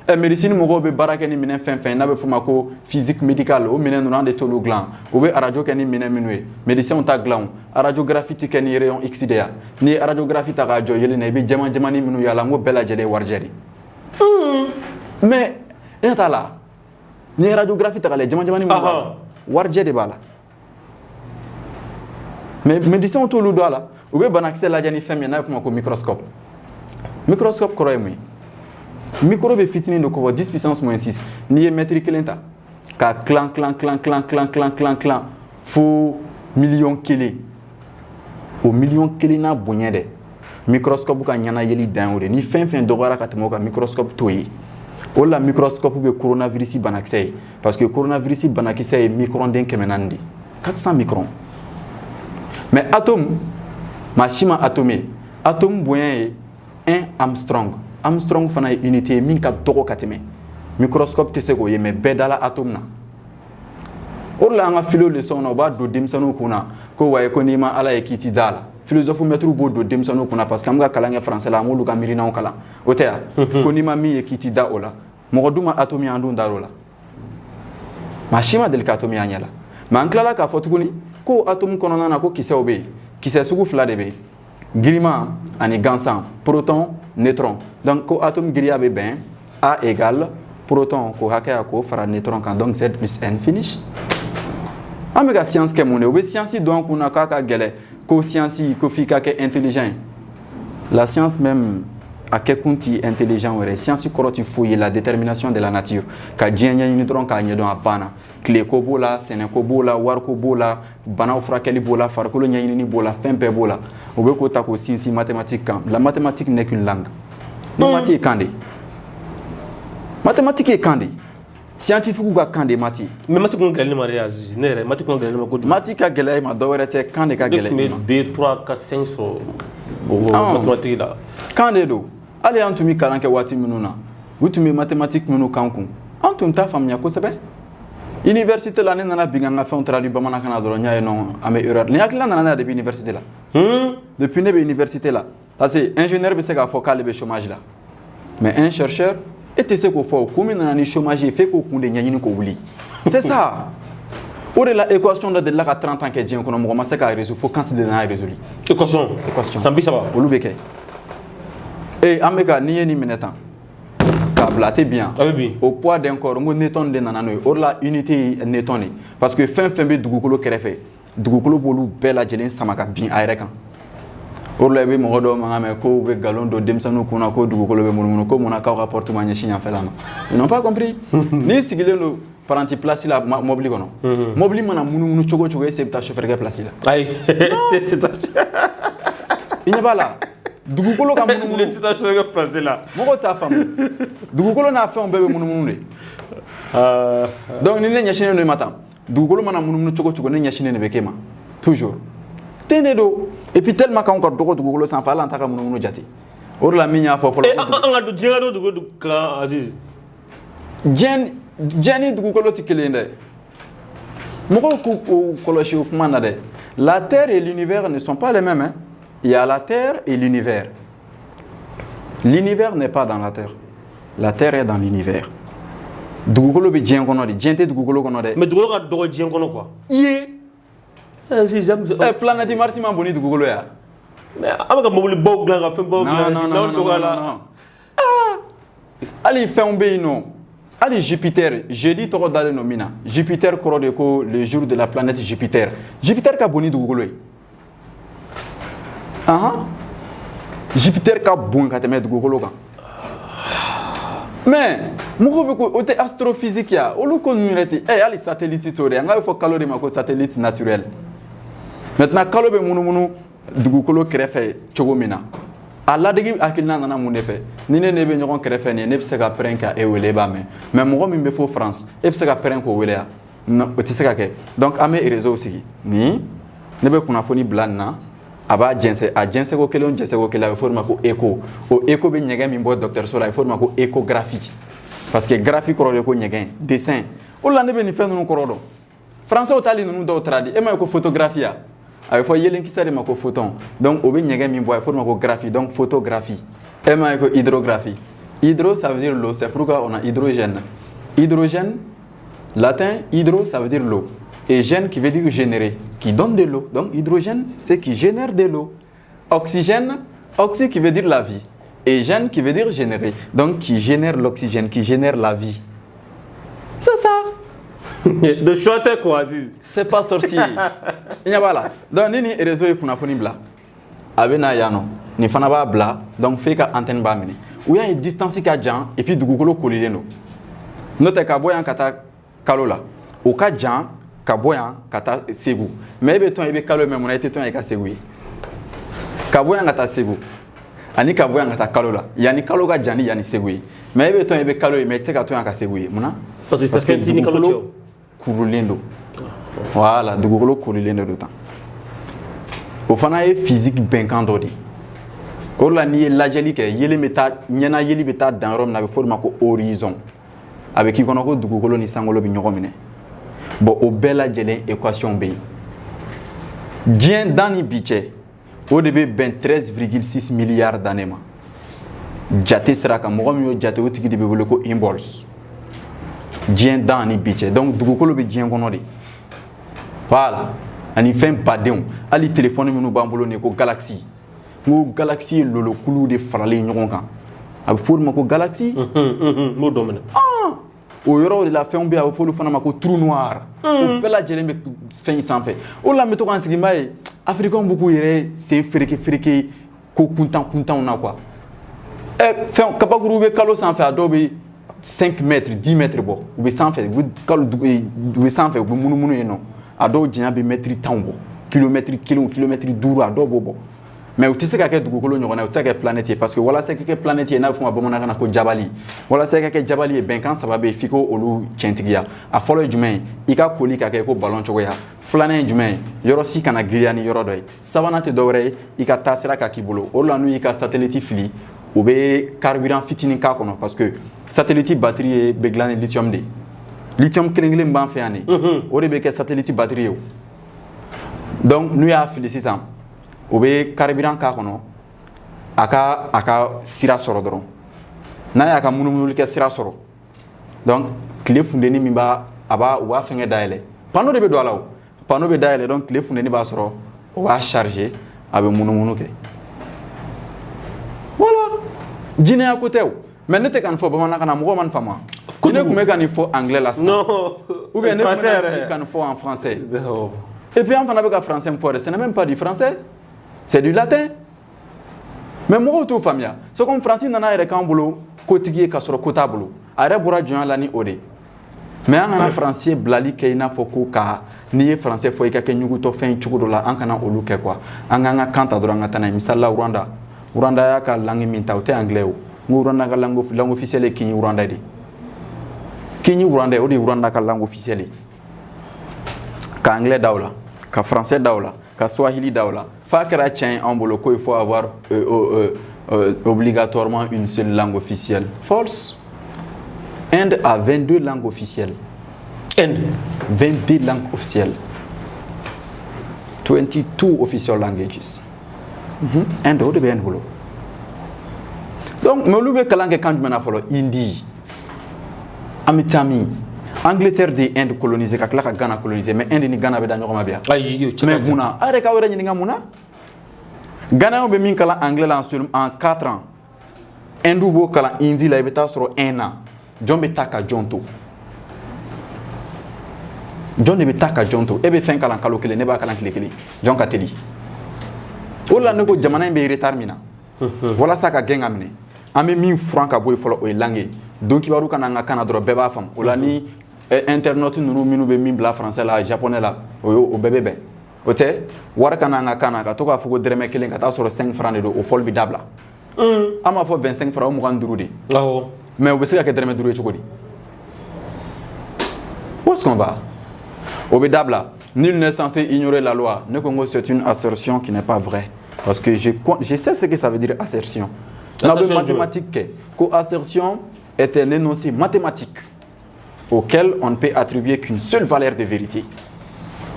médecine mɔgɔw bɛ baara kɛ ni minɛn fɛn fɛn n'a bɛ fɔ o ma ko physique médicale o minɛn ninnu an de t'olu dilan o bɛ arajo kɛ ni minɛn minnu ye médecins ta dilan o radiographie ti kɛ ni rayon X de ye n'i ye radiographie ta k'a jɔ yelen na i bɛ jɛman jɛmani minnu y'a la n ko bɛɛ lajɛlen ye warijɛ de mais e ɲɛ t'a la n'i ye radiographie ta k'a lajɛ jɛman jɛmani minnu b'a la warijɛ de b'a la mais médecins t'olu dɔn a la u bɛ banakisɛ lajɛ ni fɛn min ye n'a bɛ fɔ o ma ko microscope microscope kɔrɔ ye mun ye micro bɛ fitinin dɔ kɔgɔ 10 puissance moins 6 n'i ye mètre kelen ta k'a tilan fo miliyɔn kelen o miliyɔn kelen n'a bonya dɛ microscope ka ɲɛnayeli dan y'o de ni fɛn fɛn dɔgɔyara ka tɛmɛ o kan microscope t'o ye o la microscope bɛ coronavirus banakisɛ ye parce que coronavirus banakisɛ ye micron den 400 de 400 microns mais atome maa si ma atome ye atome bonya ye 1 Armstrong Armstrong fana ye unité min ka dɔgɔ ka tɛmɛ microscope tɛ se k'o ye mais bɛɛ dala atome na o de la an ka philo leçon na u b'a don denmisɛnninw kunna ko wayi ko n'i ma ala ye k'i ti da la philosophe maître b'o don denmisɛnninw kunna parce que an bɛ ka kalan kɛ français la an b'olu ka miirinaw kalan o tɛ yan ko n'i ma min ye k'i ti da o la mɔgɔ dun ma atome ye an dun dar'o la maa si ma deli ka atome y'an ɲɛ la mais an tilala k'a fɔ tuguni ko atome kɔnɔna na ko kisɛw bɛ yen kisɛ sugu fila de bɛ yen giriman ani gansan proton neutron donc ko atome giriya bɛ bɛn A égale proton ko hakɛya ko fara neutron kan donc Z plus N finish an bɛ ka science kɛ mun de o bɛ science dɔn kun na k'a ka gɛlɛ ko science ko f'i ka kɛ intelligent la science même a kɛ kun ti intelligent wɛrɛ science kɔrɔ ti foyi ye la détermination de la nature ka diɲɛ ɲɛɲini dɔrɔn k'a ɲɛdɔn a banna tileko b'o la sɛnɛko b'o la wariko b'o la banaw furakɛli b'o la farikolo ɲɛɲinini b'o la fɛn bɛɛ b'o la o bɛ k'o ta k'o sinsin mathématique kan la mathématique n'est qu'une langue mati ye kan de mathématique ye kan de scientifique ka kan de mati mais mati kun gɛlɛn ma de Azizi ne yɛrɛ mati kun gɛlɛn ma kojugu mati ka gɛlɛya ma dɔ wɛrɛ tɛ kan de ka gɛlɛn mais 2 3 4 5 sɔrɔ mathématique la kan de don hali an tun bɛ kalan kɛ waati minnu na u tun bɛ mathématique minnu kan kun an tun t'a faamuya kosɛbɛ université la ne nana bin an ka fɛnw traduit bamanankan na dɔrɔn n y'a ye non an bɛ erreur nin hakilina nana ne la depuis université la depuis ne bɛ université la parce que ingénieur bɛ se k'a fɔ k'ale bɛ chômage la mais un chercheur e tɛ se k'o fɔ kun min nana ni chômage ye f'e k'o kun de ɲɛɲini k'o wuli c'est ça o de la équation dɔ delila ka 30 ans kɛ diɲɛ kɔnɔ mɔgɔ ma se k'a résoudre fo Kant de nana résoudre équation san 30 olu bɛ kɛ et an bɛ ka n'i ye nin minɛ tan k'a bila a tɛ bin yan au poids d'un corps n ko Newton de nana n'o ye o de la unité ye Newton de parce que fɛn fɛn bɛ dugukolo kɛrɛfɛ dugukolo b'olu bɛɛ lajɛlen sama ka bin a yɛrɛ kan o de la i bɛ mɔgɔ dɔw mankan mɛn ko u bɛ nkalon don denmisɛnninw kunna ko dugukolo bɛ munumunu ko munna k'aw ka porte ma ɲɛsin yanfɛla ma ils n'ont pas compris n'i sigilen don paranti place la mobili kɔnɔ mobili mana munumunu cogo o cogo e se bɛ taa chauffeur kɛ place la ayi i ɲɛ b'a la dugukolo ka munumunu ne tɛ taa chauffeur kɛ place la mɔgɔw t'a faamu dugukolo n'a fɛnw bɛɛ bɛ munumunu de donc ni ne ɲɛsinnen don i ma tan dugukolo mana munumunu cogo o cogo ne ɲɛsinnen de bɛ k'e ma toujours ten de don et puis tellement k'anw ka dɔgɔ dugukolo sanfɛ hali an t'a ka munumunu jate o de la min y'a fɔ fɔlɔ an ka don diɲɛ ka don dugukolo kan Azizi diɲɛ ni dugukolo tɛ kelen ye dɛ mɔgɔw k'u kɔlɔsi o kuma na dɛ la terre et l'univers ne sont pas les mêmes hein? Il y a la terre et l'univers l'univers n'est pas dans la terre est dans l'univers dugukolo bɛ diɲɛ kɔnɔ de diɲɛ tɛ dugukolo kɔnɔ dɛ mais dugukolo ka dɔgɔ diɲɛ kɔnɔ quoi i ye planète Mars ma bon ni dugukolo ya mais an bɛ ka mobili baw dilan ka fɛn baw dilan n'aw dɔgɔyala hali fɛnw bɛ yen nɔ hali Jupiter jeudi tɔgɔ dalen don min na Jupiter kɔrɔ de ko le jour de la planète Jupiter Jupiter ka bon ni dugukolo ye Jupiter ka bon ka tɛmɛ dugukolo kan mais mɔgɔw bɛ ko o tɛ astrophysique ya olu ko ninnu yɛrɛ tɛ hali satellite t'o de an k'a bɛ fɔ kalo de ma ko satellite naturel maintenant kalo bɛ munumunu dugukolo kɛrɛfɛ cogo min na a ladege hakilina nana mun de fɛ ni ne bɛ ɲɔgɔn kɛrɛfɛ nin ye ne bɛ se ka pɛrɛn ka e wele e b'a mɛn mais mɔgɔ min bɛ fɔ France e bɛ se ka pɛrɛn k'o wele yan non o tɛ se ka kɛ donc an bɛ réseau sigi ni ne bɛ kunnafoni bila nin na a b'a jɛnsɛn a jɛnsɛnko kelen o jɛnsɛnko kelen a bɛ fɔ o ma ko écho o écho bɛ ɲɛgɛn min bɔ dɔgɔtɔrɔso la a bɛ fɔ o ma ko échographie parce que graphie kɔrɔ de ko ɲɛgɛn dessin o la ne bɛ nin fɛn ninnu kɔrɔ dɔn français t'ali ninnu dɔw traduit e ma ye ko photographie ya a bɛ fɔ yelenkisɛ de ma ko photon donc o bɛ ɲɛgɛn min bɔ a bɛ fɔ o ma ko graphie donc photographie e ma ye ko hydrographie Hydro, ça veut dire l'eau. C'est pourquoi on a hydrogène. Hydrogène, latin, hydro, ça veut dire l'eau. Et gène qui veut dire générer, qui donne de l'eau. Donc hydrogène, c'est qui génère de l'eau. Oxygène, oxy qui veut dire la vie. Et gène qui veut dire générer. Donc qui génère l'oxygène, qui génère la vie. C'est ça. De chanter quoi? C'est pas sorcier. Il n'y a pas là. Donc ni réseau est pour bla. Abena yano. Ni fana ba bla. Donc fait ka antenne ba mini. Où il y a une distance qui a jan et puis du gougolo kolile no. Note ka boyan kata kalola. Au ka jan ka boyan kata segu. Mais beton ebe kalo même on a été ton ka segu. Ka boyan kata segu. Ani ka boyan kata kalola. Yani kalo ka jani yani segu. Mais beton ebe kalo mais tse ka ton ka segu. Mona parce que c'est fait ni kalo kurulendo. Voilà, du gougolo kolilendo do temps. Au fana est physique benkan dodi. Orla ni lajeli ke yele meta nyana yeli beta dans Rome na be forma ko horizon. Avec qui kono ko dugukolo ni sangolo bi nyogo mine. Bon o bela jelen équation B. Dien dani biche. Au début ben 13,6 milliards d'années ma. Jate sera ka mo mi o jate o tigi de be bolo ko imbols. Dien dani biche. Donc dugukolo bi dien kono de. Voilà. Ani fem padon. Ali téléphone mi no bambolo ne ko Galaxy. Ngo Galaxy lolo kulu de farale ɲɔgɔn kan a bɛ fɔ ma ko Galaxy m'o dɔn mɛnɛ o yɔrɔ de la fɛnw bɛ a bɛ fɔ olu fana ma ko trou noir o bɛɛ lajɛlen bɛ fɛn in sanfɛ o la n bɛ to k'an sigi n b'a ye africains b'u k'u yɛrɛ sen fereke ko kuntanw na quoi fɛn kabakuru bɛ kalo sanfɛ a dɔw bɛ 5 mètres 10 mètres bɔ u bɛ sanfɛ u bɛ sanfɛ u bɛ munumunu yen nɔ a dɔw janya bɛ mètre 10 bɔ kilomètre 1 kilomètre 5 a dɔw b'o bɔ. Mais tu sais que dugukolo ɲɔgɔn na u tɛ se ka kɛ planète parce que walasa ka kɛ planète n'a bɛ fɔ ma bamanankan na ko jabali walasa ka kɛ jabali ye bɛnkan saba bɛ yen f'i ko olu tiɲɛtigiya a fɔlɔ ye jumɛn ye i ka koli ka kɛ ko ballon cogoya filanan ye jumɛn ye yɔrɔ si kana giriya ni yɔrɔ dɔ ye sabanan tɛ dɔwɛrɛ ye i ka taasira ka k'i bolo o la n'u y'i ka satellite fili u bɛ carburant fitinin k'a kɔnɔ parce que satellite batterie bɛ dilan ni lithium de lithium kelen b'an fɛ yan de o de bɛ kɛ satellite batterie ye donc n'u y'a fili sisan o bɛ carburant k'a kɔnɔ a ka sira sɔrɔ dɔrɔn n'a y'a ka munumunu kɛ sira sɔrɔ donc tile funteni min u b'a fɛngɛ dayɛlɛ panneau de bɛ don a la o panneau bɛ dayɛlɛ donc tile funteni b'a sɔrɔ o b'a charger a bɛ munumunu kɛ voilà jinɛya ko tɛ o mais ne tɛ ka nin fɔ bamanankan na mɔgɔw ma nin faamu wa ne tun bɛ ka nin fɔ anglais la sisan ou bien ne tun bɛ ka nin fɔ en français et puis an fana bɛ ka français min fɔ dɛ ce n'est même pas du français. C'est du latin. Mais moi, tout famille. C'est comme français nana yɛrɛ kan bolo kotigi ka sɔrɔ kota bolo. A yɛrɛ bɔra jɔnya la ni o de. Mais an kana français bilali kɛ i n'a fɔ ko ka n'i ye français fɔ i ka kɛ ɲugutɔ fɛn cogo dɔ la an kana olu kɛ quoi. An k'an ka kan ta dɔrɔn an ka taa n'a ye. Misali la Rwanda. Rwanda y'a ka langue min ta o tɛ anglais o. N ko Rwanda ka langue officielle ye Kinyi Rwanda de. Kinyi Rwanda o de ye Rwanda ka langue officielle ye. Ka anglais da o la, ka français da o la, ka swahili da o la. Il faut avoir obligatoirement une seule langue officielle. False. Inde a 22 langues officielles. Inde 22 langues officielles. 22 official languages. Inde, où est-ce que donc, je vais vous dire quand je Hindi, Amitami, Angleterre de Inde colonisée, Ghana colonisée, mais Inde ni Ghana be danyo mabia. Mais muna, are ka wera nyinga muna. Ghana on be min kala anglais là en 4 ans. Inde bo kala hindi la beta sur 1 an. John be taka jonto. John be taka jonto. Ebe fen kala kalo kele ne ba kala kele. John ka teli. Ola ne ko jamana be retard mina. Wala saka genga mine. Ame min franc boy folo o langue. Donc ibaru kana nga kana dro beba fam. Ola ni internaute nunu minu be min bla français la japonais la o bébé ote war kana nga kana ka to ka fugo dreme kelen ka ta soro 5 francs de do o fol bi dabla ama fo 25 francs o mo kan duru de mais o be se ka dreme duru e chokodi où est-ce qu'on va o be dabla nul n'est censé ignorer la loi ne Congo c'est une assertion qui n'est pas vraie parce que je sais ce que ça veut dire assertion dans le mathématique ko assertion est un énoncé mathématique auquel on ne peut attribuer qu'une seule valeur de vérité.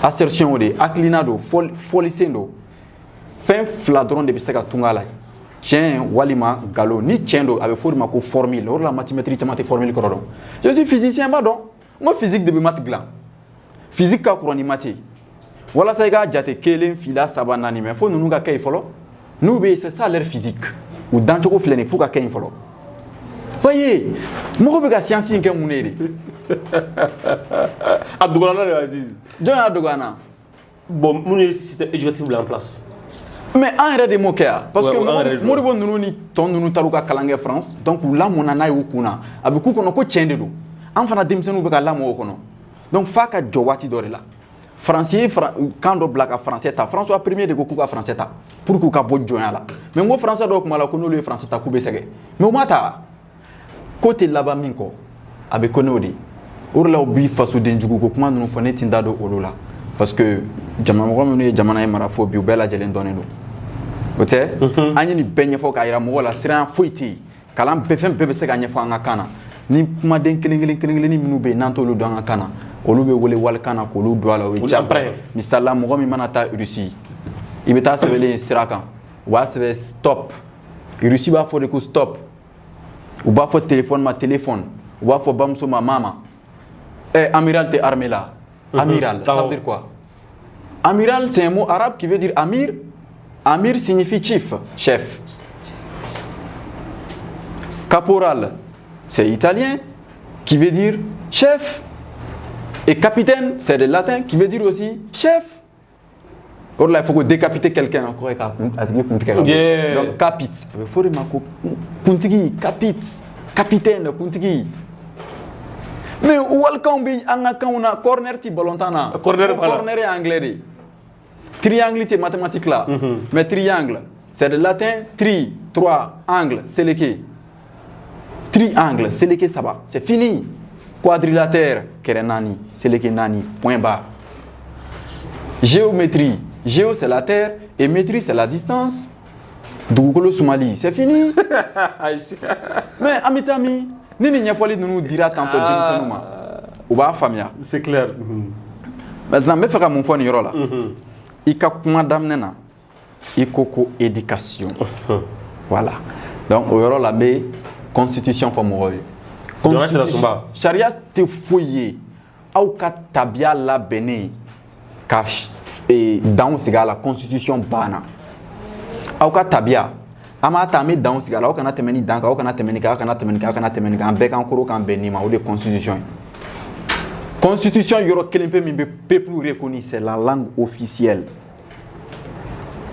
Assertion de, aklinado, folisendo, fin fladron de biseka tungala. tiens walima galo ni tiens do avec forme ko formule or la mathématique tamate formule ko don je suis physicien ba don moi physique de math glan physique ka ko ni mathé wala say ga jate kelen fila sabana ni mais faut nous ga kay folo nous be c'est ça leur physique ou dans ko flene faut ga kay folo voyez mo be ga science nke munere adugana le Aziz don adugana bon mon système éducatif en place. Mais en réalité de moquer parce que moi bon nous ni ton nous taluka kalange France donc là mon ana yu kuna abiku kono ko tiende do en fana demsenu be ka la mo kono donc fa ka jowati dore la français quand do black français ta François premier de ko ka français ta pour ko ka bo joya la mais moi français do ko mala ko no le français ta ku be sege mais mata côté là-bas minko abe kono di urla obi fasu denjugo ko kuma nous fane tinda do olola parce que jamana mo no jamana e marafo bi bela jelen doneno ote anyi ni benye fo ka ira mo wala siran foiti kalam befem bebe se ganye fo anga kana ni kuma den kelengelen ni minu be nanto lu do anga kana olu be wole wal kana ko lu do ala we jabra mistalla mo mi manata Russie ibeta sebele sirakan wa sebe stop Russie ba fo de ko stop ou ba fo téléphone ma téléphone ou ba fo bamso ma mama amiral te armée là amiral ça veut dire quoi amiral c'est un mot arabe qui veut dire amir. Amir signifie chef. Caporal, c'est italien, qui veut dire chef. Et capitaine, c'est de latin, qui veut dire aussi chef. Or là, il faut décapiter quelqu'un. Donc, capit. Il faut dire capitaine, mais où est-ce corner ti balontana? Corner anglais. Triangle, c'est mathématique là. Mais triangle, c'est de latin, tri, 3, angle, c'est lequel? Triangle, c'est lequel ça va? C'est fini. Quadrilatère, kerenani, c'est lequel nani, point barre. Géométrie, géo c'est la terre et métrie c'est la distance. Dougolo Soumali, c'est fini. Mais amitami, nini nyafoli nous dira tantôt bien sonoma. Ou ba famia. C'est clair. Maintenant, me faire mon phone yoro là. Ika kuma damnena ikoko éducation voilà donc yoro la be constitution pour moi charia te foyer au ka tabia la bene ka et dans siga la constitution bana au ka tabia ama tami dans siga la au kana temeni dans au kana temeni ka be kan koro kan beni ma ou de constitution Constitution yoro kelimpe mi peuple reconnu c'est la langue officielle.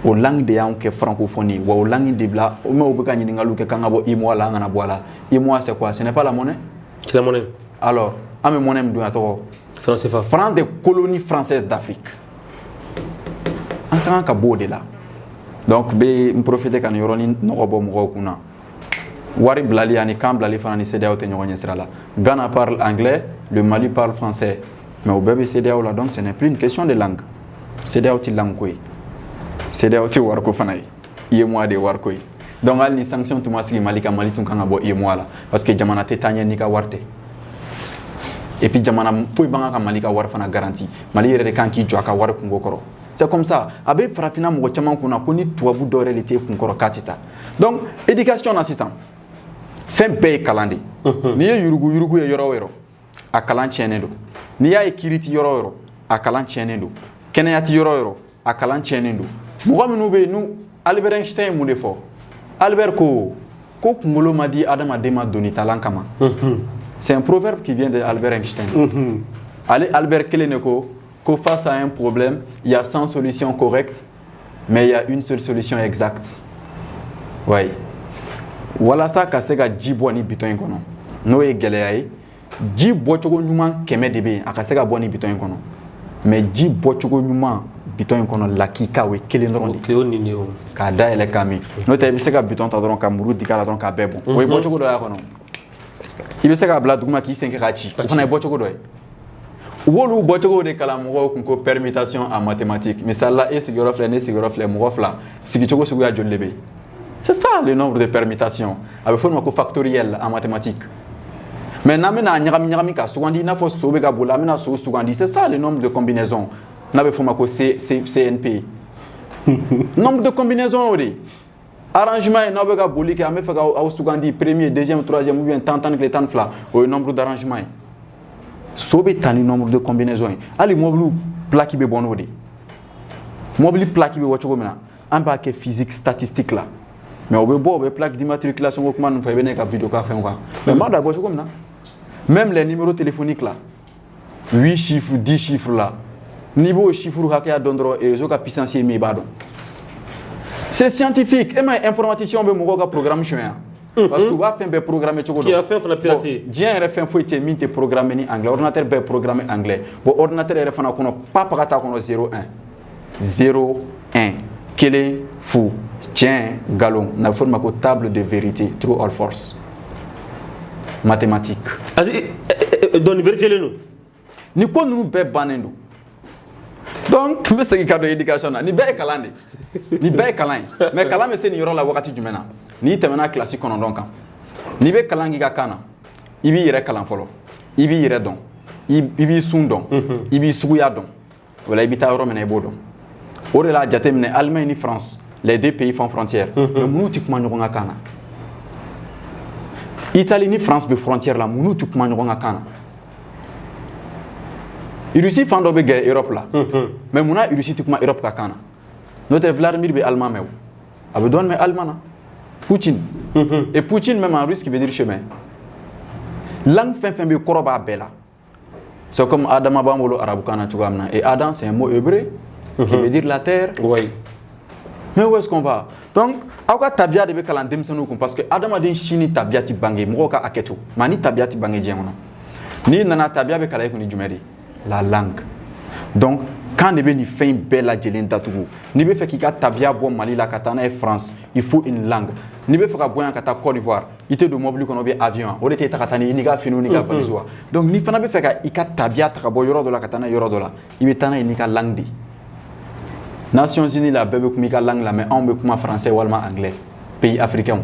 Au langue de yanke francophonie ou au langue de bla o me obeka ni ngalu ke kangabo imo la ngana boala. Imo c'est quoi? Ce n'est pas la monnaie? C'est la monnaie. Alors, ame monnaie mdu atoko. France CFA. France des colonies françaises d'Afrique. Encore ka bo de là. Donc be profiter kan yoro ni nokobo mo kuna. Wari blali ani kam blali fana ni CEDEAO te ñogo ñesra la. Ghana parle anglais, le Mali parle français. Mais au bébé CEDEAO là donc ce n'est plus une question de langue. CEDEAO ti langue koy. CEDEAO ti war ko fana yi moi de war koy. Donc al ni sanction to masigi Mali ka Mali tun kan bo moi là parce que jamana te tanya ni ka warte. Et puis jamana foi banga ka Mali ka war fana garantie. Mali yere de kan ki jo ka war kungo koro. C'est comme ça. Abe farafina mo chama kuna koni tuabu dore lité kunkoro katita. Donc éducation assistant fɛn bɛɛ ye kalan de n'i ye yurugu ye yɔrɔ o yɔrɔ a kalan tiɲɛnen don n'i y'a ye kiiri ti yɔrɔ o yɔrɔ a kalan tiɲɛnen don kɛnɛya ti yɔrɔ o yɔrɔ a kalan tiɲɛnen don mɔgɔ minnu bɛ yen n'u Albert Einstein ye mun de fɔ Albert ko kunkolo ma di adamaden ma doni talan kama c'est un proverbe qui vient de Albert Einstein ale Albert kelen de ko face à un problème il y a 100 solutions correctes mais il y a une seule solution exacte ouais. Wala sa ka se ka ji bɔ ni biton in kɔnɔ n'o ye gɛlɛya ye ji bɔcogo ɲuman 100 de bɛ yen a ka se ka bɔ ni biton in kɔnɔ mais ji bɔcogo ɲuman biton in kɔnɔ lakika o ye kelen dɔrɔn de k'a dayɛlɛ k'a min n'o tɛ i bɛ se ka biton ta dɔrɔn ka muru dig'a la dɔrɔn k'a bɛɛ bɔn o ye bɔcogo dɔ y'a kɔnɔ i bɛ se k'a bila duguma k'i sen kɛ k'a ci o fana ye bɔcogo dɔ ye u b'olu bɔcogo de kalan mɔgɔw kun ko permutation en mathématiques misali la e sigiyɔrɔ filɛ ne sigiyɔrɔ filɛ mɔgɔ fila sigicogo suguya joli de bɛ yen. C'est ça le nombre de permutations. Avec forme factorielle en mathématiques. Mais namena nyagami ka sugandi na fo sobe ka bola mena so sugandi c'est ça le nombre de combinaisons. Na be forme ko CNP. Nombre de combinaisons odi. arrangement n'a pas boli que amé fait au sugandi premier deuxième troisième ou bien tant que tant fla au nombre d'arrangements sobe tani nombre de combinaisons ali mobile plaque be bon odi mobile plaque be wacho mina en ba que physique statistique là mais au bo be plaque d'immatriculation ko man fa be ne ka vidéo ka fait quoi mais ma da go comme na même les numéros téléphoniques là 8 chiffres 10 chiffres là niveau chiffre hakya dondro et zo ka puissance mi ba don c'est scientifique et mais informaticien be mo ko programme chien parce que va faire be programmer choko qui a fait la pirater bien refait faut te min te programmer ni anglais ordinateur be programmer anglais bon ordinateur refana kono papa kata kono 01 kele fou tiens galon na forme ko table de vérité true or false mathématiques donc vérifier le nous ni ko nous be banendo donc me se ka do éducation ni be kalande ni be kalan mais kalan me se ni yoro la wakati jumena ni temena classique kono donc ni be kalangi ka kana ibi yere kalan folo ibi yere don ibi sundon ibi suguya don wala ibi ta yoro mena ibodo ore la jatemne Allemagne ni France les deux pays font frontière mais munu tikuma nyoga kana Italie ni France be frontière la munu tikuma nyoga kana Russie fando be guerre Europe là mais muna Russie tikuma Europe ka kana notre Vladimir be allemand mais abe don mais allemand Poutine et Poutine même en russe qui veut dire chemin langue fin be koroba bela c'est comme Adam Abamolo arabe kana tu gamna et Adam c'est un mot hébreu qui veut dire la terre oui mais où est-ce qu'on va donc aka tabia de be kala demsenu ko parce que Adam a din chini tabia ti bangé mo ka aketo mani tabia ti bangé jemono ni nana tabia be kala ko ni jumeri la langue donc quand ne be ni fin bella jelenta tugu ni be fait ki ka tabia bo Mali la katana et France il faut une langue ni be fait ka boyan kata Côte d'Ivoire ité de mobile kono be avion o de te takatani ni ka finu ni ka baliswa donc ni fana be fait ka ika tabia ta bo yoro do la katana yoro do la ibe tana ni ka langue di Nations Unies la bebe kumika langue la mais on be kuma français ou allemand anglais pays africains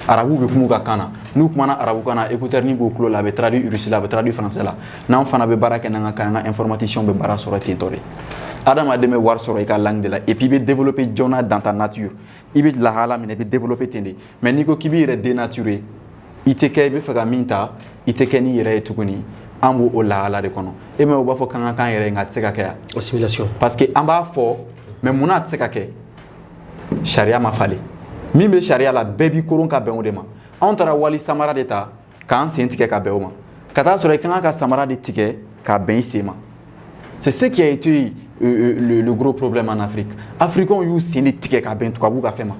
arabu be kumuka kana nous kuma na arabu kana écouteur ni go klo la be traduit russe la be traduit français la na on fana be baraka na kana information be bara soro tintori adam a deme war soro ka langue de la et puis be développer jona dans ta nature ibi la hala mine be développer tende mais niko kibi re dénaturé iteke be faga minta iteke ni re tukuni ambo o la hala de kono e me o ba fo kan kan re nga tseka kaya assimilation parce que amba fo mais muna tseka ke sharia ma fale min be sharia la bebi koron ka ben o de ma on tara wali samara de ta kan sen tike ka ben o ma kata sore kan ka samara de tike ka ben sema c'est ce qui a été le gros problème en Afrique africain yu sen tike ka ben tukabu ka fema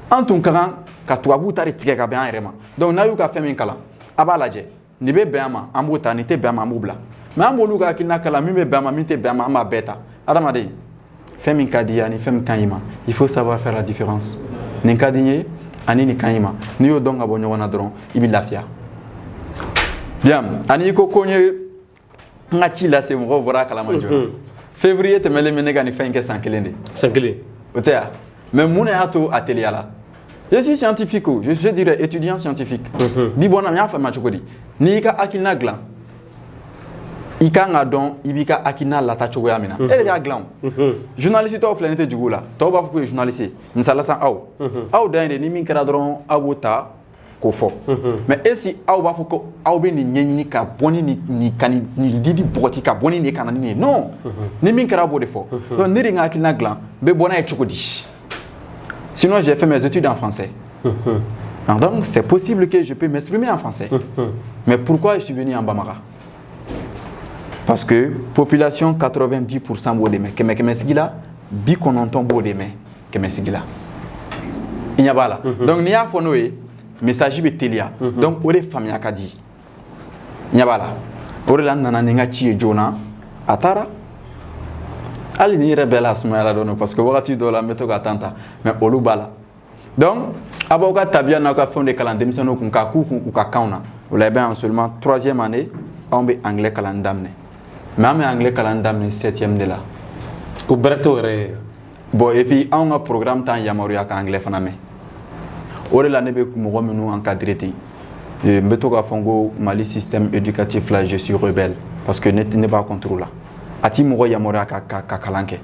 antun kan ka tukabu tare tike ka ben rema donc na yu ka femin kala abalaje ni be ben ma ambuta ni te ben ma mubla mais ambolu ka kinna kala mi be ben ma mi te ben ma beta adamade femi kadia ni femi kanyima il faut savoir faire la différence ni kadinye ani ni kanyima ni yo donga bo nyona dron ibi lafia bien ani ko konye ngati la se mo vora kala manjo février te mele menega ni fenke sankelende sankelé otea mais mune hato atelier là je suis scientifique je dirais étudiant scientifique bi bona mi afa ma chokodi ni ka akina glan ika nga don ibika akina lata chogo ya mina ele ya glan journaliste to flanete djugula to ba fu journaliste nsala san aw dande ni min kara dron abota ko fo mais esi aw ba fu ko aw be ni nyenyi ka boni ni kani ni didi boti ka boni ni kana ni non ni min kara bo de fo donc ni nga akina glan be bona e chokodi sinon j'ai fait mes études en français donc c'est possible que je peux m'exprimer en français mais pourquoi je suis venu en Bamara? Parce que population 90% bodeme keme sigila bi kononton bodeme keme sigila il n'y a pas là donc ni a fonoé message be telia donc ore famia kadi il n'y a pas là ore la nana ninga chi jona atara ali ni rebela suma la dono parce que wakati do la meto ka tanta mais olu bala donc aboka tabia na ka fondé calendrier misano kun ka ku ka kauna wala ben seulement 3e année on be anglais calendamne mais en anglais calendam 7e de là au bretoré bon et puis on a un programme tant yamoria ka anglais faname ore la nebe mo menu encadré ti e mbeto ka fongo mali système éducatif là je suis rebelle parce que n'est pas contrôle là ati mo yamoria ka kalanke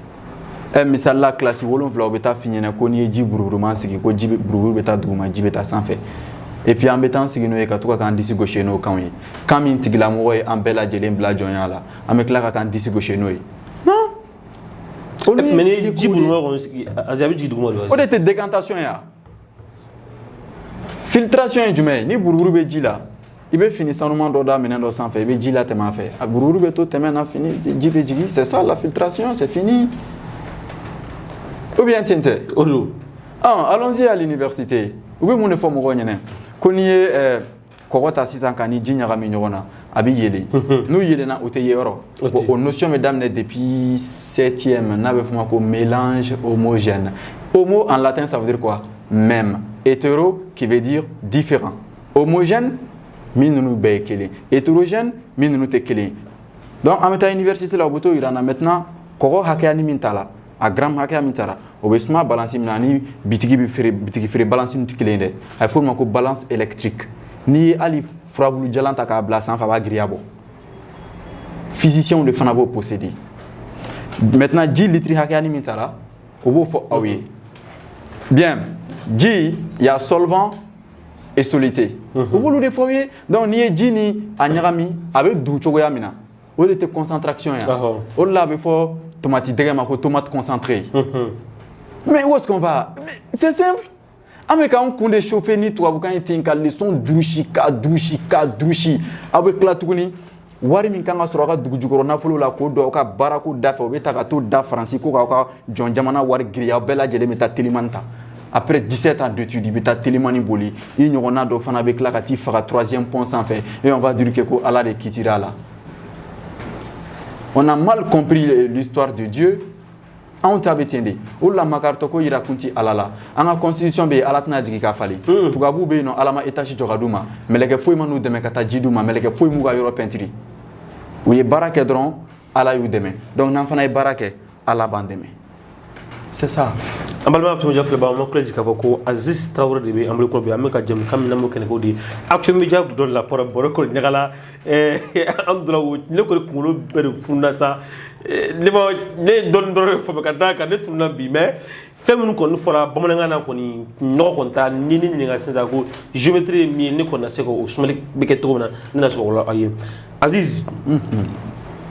misali la classe 7 u bɛ taa f'i ɲɛna ko n'i ye ji buruburuman sigi ko ji buruburu bɛ taa duguma ji bɛ taa sanfɛ et puis an bɛ taa sigi n'o ye ka to ka k'an disi gosi n'o kanw ye kan min tigilamɔgɔ ye an bɛɛ lajɛlen bila jɔnya la an bɛ tila ka k'an disi gosi n'o ye non mais ni ji buruburuman kɔni sigi a bɛ jigin duguma de o de tɛ décantation ye wa filtration ye jumɛn ye ni buruburu bɛ ji la i bɛ fini sanuman dɔ da minɛn dɔ sanfɛ i bɛ ji latɛmɛ a fɛ a buruburu bɛ to tɛmɛ na fini ji bɛ jigin c'est ça la filtration c'est fini ou bien ten tɛ o don allons-y à l'université u bɛ mun de fɔ mɔgɔw ɲɛna ko n'i ye kɔgɔ ta sisan ka ni ji ɲagami ɲɔgɔn na a bɛ yelen n'u yelenna o tɛ ye yɔrɔ bon o notion bɛ daminɛ depuis 7e n'a bɛ fɔ ma ko mélange homogène homo en latin ça veut dire quoi même hétéro qui veut dire différent homogène min ninnu bɛɛ ye kelen hétérogène min ninnu tɛ kelen donc an bɛ taa université la u bɛ t'o yira an na maintenant kɔgɔ hakɛya ni min t'a la a gramme hakɛya min taara o bɛ suma balance min na ani bitigi feere balance tɛ kelen ye dɛ a bɛ fɔ o ma ko balance électrique n'i ye hali furabulu jalan ta k'a bila sanfɛ a b'a giriya bɔ physiciens de fana b'o posséder maintenant ji litiri hakɛya ni min taara o b'o fɔ aw ye bien ji y a solvant et solidité o b'olu de fɔ aw ye donc n'i ye ji ni a ɲagami a bɛ dugu cogoya min na o de tɛ concentration ye o de la a bɛ fɔ tomate dɛgɛ ma ko tomate concentré mais où est-ce qu'on va c'est simple an bɛ k'an kun de chauffer ni tubabukan ye ten ka leçon durusi ka durusi aw bɛ tila tuguni wari min kan ka sɔrɔ aw ka dugu jukɔrɔ nafolo la k'o don aw ka baarako da fɛ o bɛ ta ka t'o da faransi ko k'aw ka jɔn jamana wari giriya aw bɛɛ lajɛlen bɛ taa telimani ta après 17 ans d'études i bɛ taa telimani boli i ɲɔgɔnna dɔ fana bɛ tila ka t'i faga 3e pont sanfɛ et on va dire que ko ala de kitira la on a mal compris l'histoire de Dieu anw ta bɛ ten de o de la makaritɔ ko yira kun ti ala la an ka constitution bɛ yen ala tɛna jigin k'a falen tubabuw bɛ yen nɔ ala ma étage jɔ ka d'u ma mɛlɛkɛ foyi ma n'u dɛmɛ ka taa ji d'u ma mɛlɛkɛ foyi m'u ka yɔrɔ pɛntiri u ye baara kɛ dɔrɔn ala y'u dɛmɛ donc n'an fana ye baara kɛ ala b'an dɛmɛ c'est ça an balima tuma jafile ba ma kula jika fɔ ko Aziz Traoré de bɛ an bolo kɔrɔ bi an bɛ ka jɛmu kan min na m'o kɛnɛ ko de Actuel Media vous donne la parole bɔrɛ ko ɲagala an donna o ne kɔni kunkolo bɛɛ de fununa sa ne dɔɔni dɔrɔn de fɔ ka d'a kan ne tununa bi mais fɛn minnu kɔni fɔra bamanankan na kɔni nɔgɔ kɔni t'a ni ne ɲininka sisan ko géométrie ye min ye ne kɔni na se k'o sumali bɛ kɛ cogo min na ne na sɔrɔ o la aw ye Aziz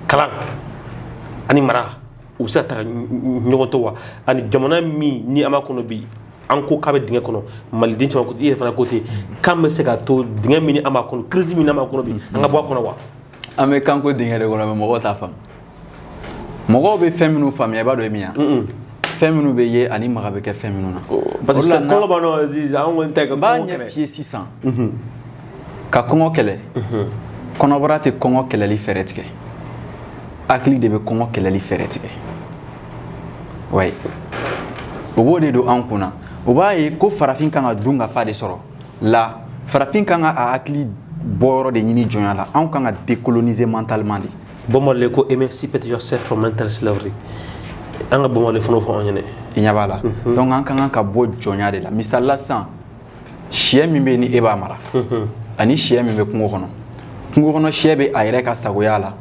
kalan ani mara u bɛ se ka taga ɲɔgɔn to wa ani jamana min ni an b'a kɔnɔ bi an ko k'a bɛ dingɛ kɔnɔ maliden caman ko i yɛrɛ fana ko ten k'an bɛ se ka to dingɛ min ni an b'a kɔnɔ crise min n'an b'a kɔnɔ bi an ka bɔ a kɔnɔ wa. an bɛ kan ko dingɛ de kɔnɔ mais mɔgɔw t'a faamu mɔgɔw bɛ fɛn minnu faamuya i b'a dɔn ye min ye fɛn minnu bɛ ye ani maga bɛ kɛ fɛn minnu na. parce que kɔngɔ b'a nɔ Aziz an kɔni tɛ ka kɔngɔ kɛlɛ. n b'a ɲɛ f'i ye sisan ka kɔngɔ kɛlɛ kɔnɔbara tɛ kɔngɔ kɛlɛli fɛɛrɛ tigɛ hakili de bɛ kɔngɔ kɛlɛli fɛɛrɛ tigɛ. ouais o b'o de don an kunna o b'a ye ko farafin kan ka dun ka fa de sɔrɔ la farafin kan ka a hakili bɔyɔrɔ de ɲini jɔnya la anw kan ka décoloniser mentalement de. Bɔnbɔle ko emancipate yourself from mental slavery an ka bɔnbɔle fana fɔ an ɲɛna i ɲɛ b'a la donc an kan ka bɔ jɔnya de la misali la sisan sɛ min bɛ yen ni e b'a mara ani sɛ min bɛ kungo kɔnɔ sɛ bɛ a yɛrɛ ka sagoya la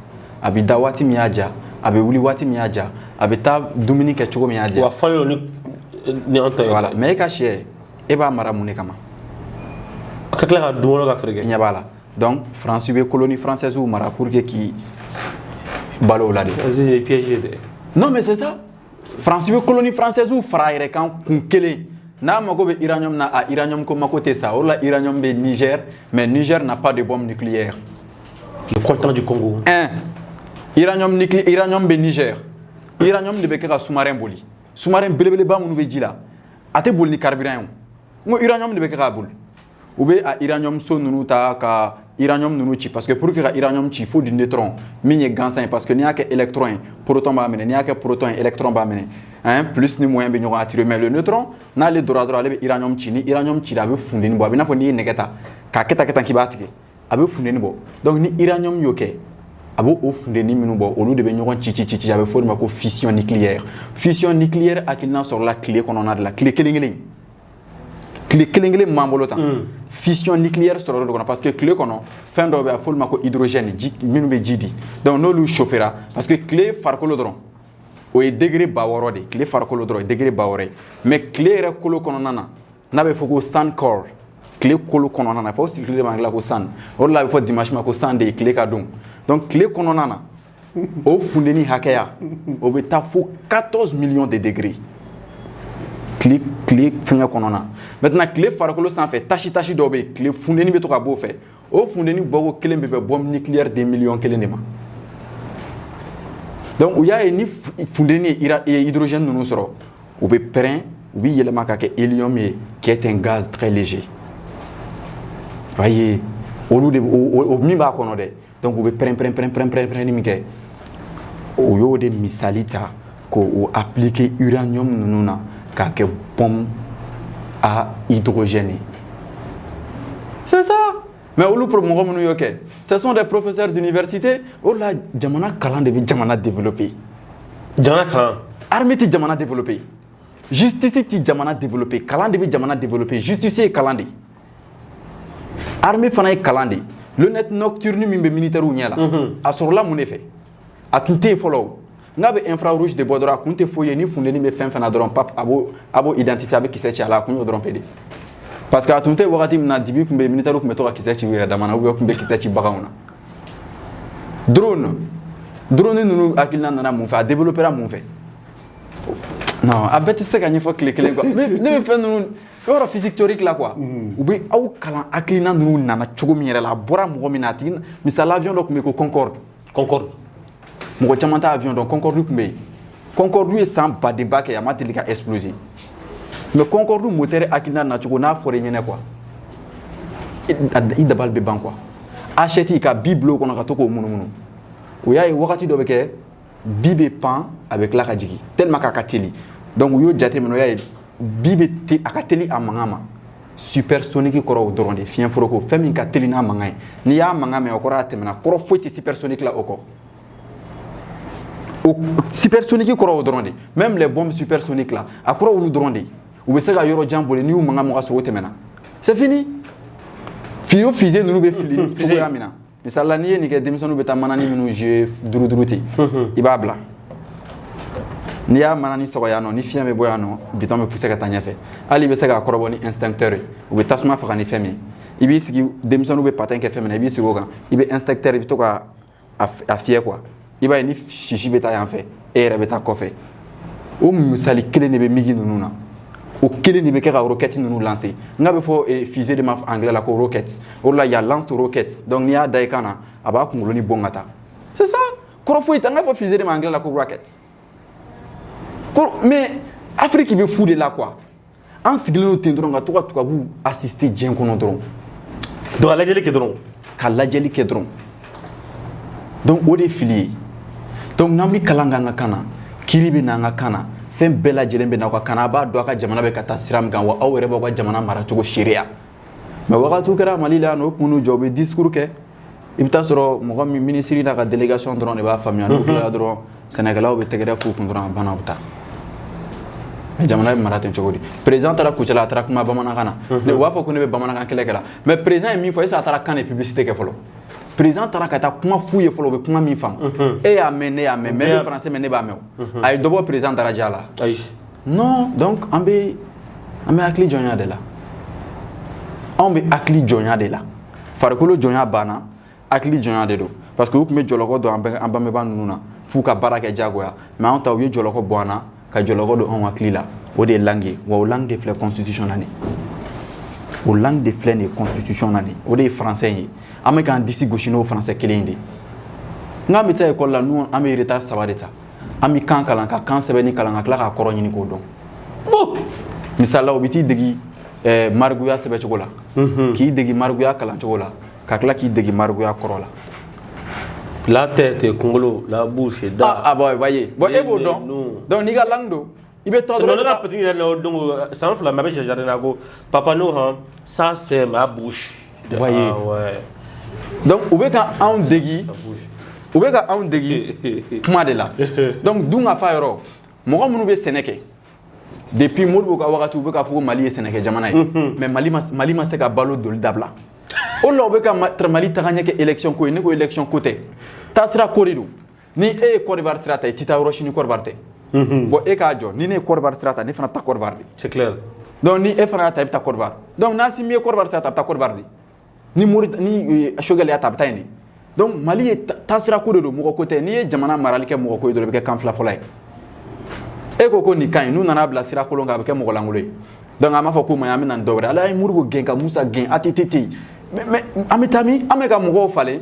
a bɛ da waati min y'a diya a bɛ wuli waati min y'a diya a bɛ taa dumuni kɛ cogo min y'a diya. wa fɔlɔ ni an ta ye. voilà mais e ka sɛ e b'a mara mun de kama. a ka tila ka dumuni ka feere kɛ. i ɲɛ b'a la donc France bɛ colonie française mara pour que k'i balo o la de. Aziz ye piégé de. non mais c'est ça France bɛ colonie française fara a yɛrɛ kan kun kelen n'a mago bɛ uranium na a uranium ko mako tɛ sa o la uranium bɛ Niger mais Niger n'a pas de bombe nucléaire. le coltan du Congo. uranium bɛ Niger. uranium de bɛ kɛ ka sous-marin boli sous-marin belebeleba minnu bɛ ji la a tɛ boli ni carburant ye n ko uranium de bɛ kɛ k'a boli u bɛ a uranium so ninnu ta ka uranium ninnu ci parce que pour que ka uranium ci il faut du neutron min ye gansan ye parce que n'i y'a kɛ électron ye proton b'a minɛ n'i y'a kɛ proton ye électron b'a minɛ plus ni moyen bɛ ɲɔgɔn attirer mais le neutron n'ale donna dɔrɔn ale bɛ uranium ci ni uranium cira a bɛ funteni bɔ a bɛ i n'a fɔ n'i ye nɛgɛ ta k'a kɛ tan k'i b'a tigɛ a bɛ funteni bɔ donc ni uranium y'o kɛ a b'o funteni minnu bɔ olu de bɛ ɲɔgɔn ci a bɛ fɔ o de ma ko fission nucléaire hakilina sɔrɔla tile kɔnɔna de la tile kelen kelen min b'an bolo tan fission nucléaire sɔrɔla de kɔnɔ parce que tile kɔnɔ fɛn dɔw bɛ a fɔ olu ma ko hydrogène minnu bɛ ji di donc n'olu chauffera parce que tile farikolo dɔrɔn o ye degré 600 de tile farikolo dɔrɔn degré 600 mais tile yɛrɛ kolo kɔnɔna na n'a bɛ fɔ ko sun core tile kolo kɔnɔna na fo sigi de b'an dilan ko sun o de la a bɛ fɔ dimanche ma ko sun de ye tile ka don donc tile kɔnɔna na o funteni hakɛya o bɛ taa fo 14 millions de degrés tile fɛngɛ kɔnɔna maintenant tile farikolo sanfɛ tasi dɔw bɛ yen tile funteni bɛ to ka bɔ o fɛ o funteni bɔko kelen bɛ bɛn bombe nucléaire de millions kelen de ma donc u y'a ye ni funteni ye hydrogène ninnu sɔrɔ u bɛ pɛrɛn u bɛ yɛlɛma ka kɛ hélium ye qui est un gaz très léger o y'a ye olu de o min b'a kɔnɔ dɛ donc u bɛ pɛrɛn ni min kɛ o y'o de misali ta k'o appliquer uranium ninnu na k'a kɛ bombe à hydrogène c'est ça mais olu mɔgɔ minnu y'o kɛ ce sont des professeurs d'université o la jamana kalan de bɛ jamana développer jamana kalan armée ti jamana développer justice ti jamana développer kalan de bɛ jamana développer justice ye kalan de armée fana ye kalan de lunette nocturne min bɛ militaire ɲɛ la a sɔrɔla mun de fɛ a tun tɛ yen fɔlɔ n'a bɛ infrarouge de bɔ dɔrɔn a kun tɛ foyi ye ni funteni bɛ fɛn fɛn na dɔrɔn pap a b'o identifier a bɛ kisɛ ci a la a kun y'o dɔrɔn pe de parce que a tun tɛ wagati min na dibi kun bɛ militaire kun bɛ to ka kisɛ ci u yɛrɛ dama na ou bien kun bɛ kisɛ ci baganw na drone ninnu hakilina nana mun fɛ a développera mun fɛ non a bɛɛ tɛ se ka ɲɛfɔ tile kelen quoi mais ne bɛ fɛn ninnu yɔrɔ physique théorique la quoi u bɛ aw kalan hakilina ninnu nana cogo min yɛrɛ la a bɔra mɔgɔ min na a tigi misali avion dɔ tun bɛ yen ko concorde mɔgɔ caman t'a avion dɔn concorde tun bɛ yen concorde ye san badenba kɛ a ma deli ka exploser mais concorde moteur hakilina nacogo n'a fɔra i ɲɛna quoi i dabali bɛ ban quoi achète ka bi bila o kɔnɔ ka to k'o munumunu o y'a ye wagati dɔ bɛ kɛ bi bɛ pan a bɛ tila ka jigin tellement k'a ka teli donc u y'o jateminɛ o y'a ye bi bɛ a ka teli a mankan ma supersonique kɔrɔ o dɔrɔn de fiɲɛ foroko fɛn min ka teli n'a mankan ye n'i y'a mankan mɛn o kɔrɔ a tɛmɛna kɔrɔ foyi tɛ supersonique la o kɔ o supersonique kɔrɔ o dɔrɔn de même les bombes supersoniques la a kɔrɔ olu dɔrɔn de u bɛ se ka yɔrɔ jan boli n'i y'u mankan mɔgɔ sɔrɔ o tɛmɛna c'est fini fiyo fusée ninnu bɛ fili cogoya min na misali la n'i ye nin kɛ denmisɛnninw bɛ taa manani minnu jouer duuru ten i b'a bila n'i y'a manani sɔgɔ yan nɔ ni fiɲɛ bɛ bɔ yan nɔ bitɔn bɛ pousser ka taa ɲɛfɛ hali i bɛ se k'a kɔrɔbɔ ni instincteur ye u bɛ tasuma faga ni fɛn min ye i b'i sigi denmisɛnninw bɛ patin kɛ fɛn min na i b'i sigi o kan i bɛ instincteur i bɛ to ka a fiyɛ quoi i b'a ye ni sisi bɛ taa yan fɛ e yɛrɛ bɛ taa kɔfɛ o misali kelen de bɛ migi ninnu na o kelen de bɛ kɛ ka roquette ninnu lancer n k'a bɛ fɔ fusée de ma anglais la ko roquette o de la y a lance de roquette donc n'i y'a da i kan na a b'a kunkolo bɔn ka taa c'est ça kɔrɔ foyi tɛ n k'a fɔ fusée de ma anglais la ko roquette mais Afrique bɛ fu de la quoi an sigilen don ten dɔrɔn ka to ka tubabuw assister diɲɛ kɔnɔ dɔrɔn donc a lajɛli kɛ dɔrɔn ka lajɛli kɛ dɔrɔn donc o de fili ye donc n'an bɛ kalan k'an ka kan na kiiri bɛ n'an ka kan na fɛn bɛɛ lajɛlen bɛ n'aw ka kan na a b'a dɔn a ka jamana bɛ ka taa sira min kan wa aw yɛrɛ b'aw ka jamana mara cogo seereya mais wagatiw kɛra Mali la yan nɔ o kun n'u jɔ u bɛ discours kɛ i bɛ taa sɔrɔ mɔgɔ min ministre n'a ka délégation dɔrɔn de b'a faamuya n'u tilala dɔrɔn sɛnɛkɛlaw bɛ tɛgɛrɛ f'u kun dɔrɔn a banna u bɛ taa mais jamana bɛ mara ten cogo di président taara Kucala a taara kuma bamanankan na u b'a fɔ ko ne bɛ bamanankan kɛlɛ kɛla mais président ye min fɔ est-ce que a taara kan de publicité kɛ fɔlɔ président taara ka taa kuma f'u ye fɔlɔ u bɛ kuma min faamu e y'a mɛn ne y'a mɛn mais ne français mɛn ne b'a mɛn o a ye dɔ bɔ président daraja la ayi non donc an bɛ hakili jɔnya de la anw bɛ hakili jɔnya de la farikolo jɔnya banna hakili jɔnya de don parce que u tun bɛ jɔlɔkɔ don an bangebaa ninnu na f'u ka baara kɛ diyagoya mais anw ta u ye jɔlɔkɔ bɔ an na ka jɔlɔkɔ don anw hakili la o de ye langue ye wa o langue de filɛ constitution na nin o langue de filɛ nin ye constitution na nin o de ye français ye an bɛ k'an disi gosi n'o français kelen in de n'an bɛ taa école la nous an bɛ retard 3 de ta an bɛ kan kalan ka kan sɛbɛnni kalan ka tila k'a kɔrɔ ɲini k'o dɔn misali la o bɛ t'i degi mariguya sɛbɛcogo la k'i degi mariguya kalancogo la ka tila k'i degi mariguya kɔrɔ la la tête kunkolo la bouche da ah bon voyez bon e b'o dɔn donc n'i ka langue don i bɛ tɔ dɔrɔn ne ka petit yɛrɛ la o don san fila mais a bɛ cɛ jardin na ko papa no han ça c'est ma bouche voyez ah ouais donc u bɛ ka anw degi kuma de la donc dun ka fa yɔrɔ mɔgɔ minnu bɛ sɛnɛ kɛ depuis Modibo ka wagati u bɛ k'a fɔ ko Mali ye sɛnɛkɛ jamana ye mais Mali ma se ka balo doli dabila o la u bɛ ka Mali taga ɲɛ kɛ élection ko ye ne ko élection ko tɛ taasira ko de don ni e ye Côte d'Ivoire sira ta i tɛ taa yɔrɔ si ni Côte d'Ivoire tɛ bon e k'a jɔ ni ne ye Côte d'Ivoire sira ta ne fana bɛ taa Côte d'Ivoire de. C'est clair. Donc ni e fana y'a ta i bɛ taa Côte d'Ivoire donc n'a si min ye Côte d'Ivoire sira ta a bɛ taa Côte d'Ivoire de ni Choguel y'a ta a bɛ taa yen de donc Mali ye taasira ko de don mɔgɔ ko tɛ n'i ye jamana marali kɛ mɔgɔ ko ye dɔrɔn i bɛ kɛ kan fila fɔlɔ ye e ko ko nin ka ɲi n'u nana bila sira kolon kan a bɛ kɛ mɔgɔ lankolon ye donc an b'a fɔ ko ma an bɛ na nin dɔ wɛrɛ ala ye Modibo gɛn ka Musa gɛn ATT mais an bɛ taa min an bɛ ka mɔgɔw falen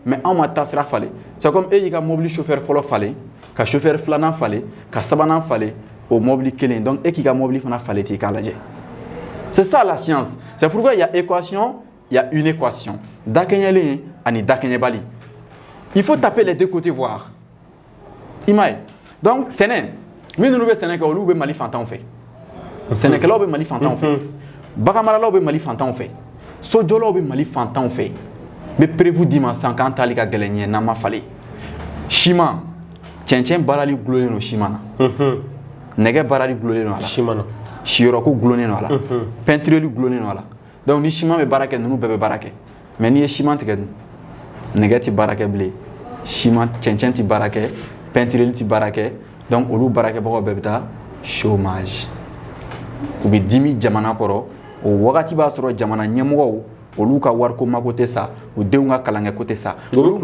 mais anw ma taasira falen c'est comme e y'i ka mobili chauffeur fɔlɔ falen ka chauffeur filanan falen ka sabanan falen o mobili kelen donc e k'i ka mobili fana falen ten i k'a lajɛ c'est ça la science c'est pourquoi il y a équation il y a une équation dakɛɲɛlen ani dakɛɲɛbali il faut taper les deux côtés voir i m'a ye donc sɛnɛ minnu bɛ sɛnɛ kɛ olu bɛ Mali fantanw fɛ sɛnɛkɛlaw bɛ Mali fantanw fɛ baganmaralaw bɛ Mali fantanw fɛ sojɔlaw bɛ Mali fantanw fɛ n bɛ prévu d'i ma sisan k'an taali ka gɛlɛn ɲɛ n'an ma falen siman cɛncɛn baarali gulonnen don siman na nɛgɛ baarali gulonnen don a la siman na siyɔrɔko gulonnen don a la peintureli gulonnen don a la donc ni siman bɛ baara kɛ ninnu bɛɛ bɛ baara kɛ mais n'i ye siman tigɛ dun nɛgɛ tɛ baara kɛ bilen siman cɛncɛn tɛ baara kɛ peintureli tɛ baara kɛ donc olu baarakɛbagaw bɛɛ bɛ taa chômage u bɛ dimi jamana kɔrɔ o wagati b'a sɔrɔ jamana ɲɛmɔgɔw olu ka wariko mako tɛ sa u denw ka kalankɛko tɛ sa olu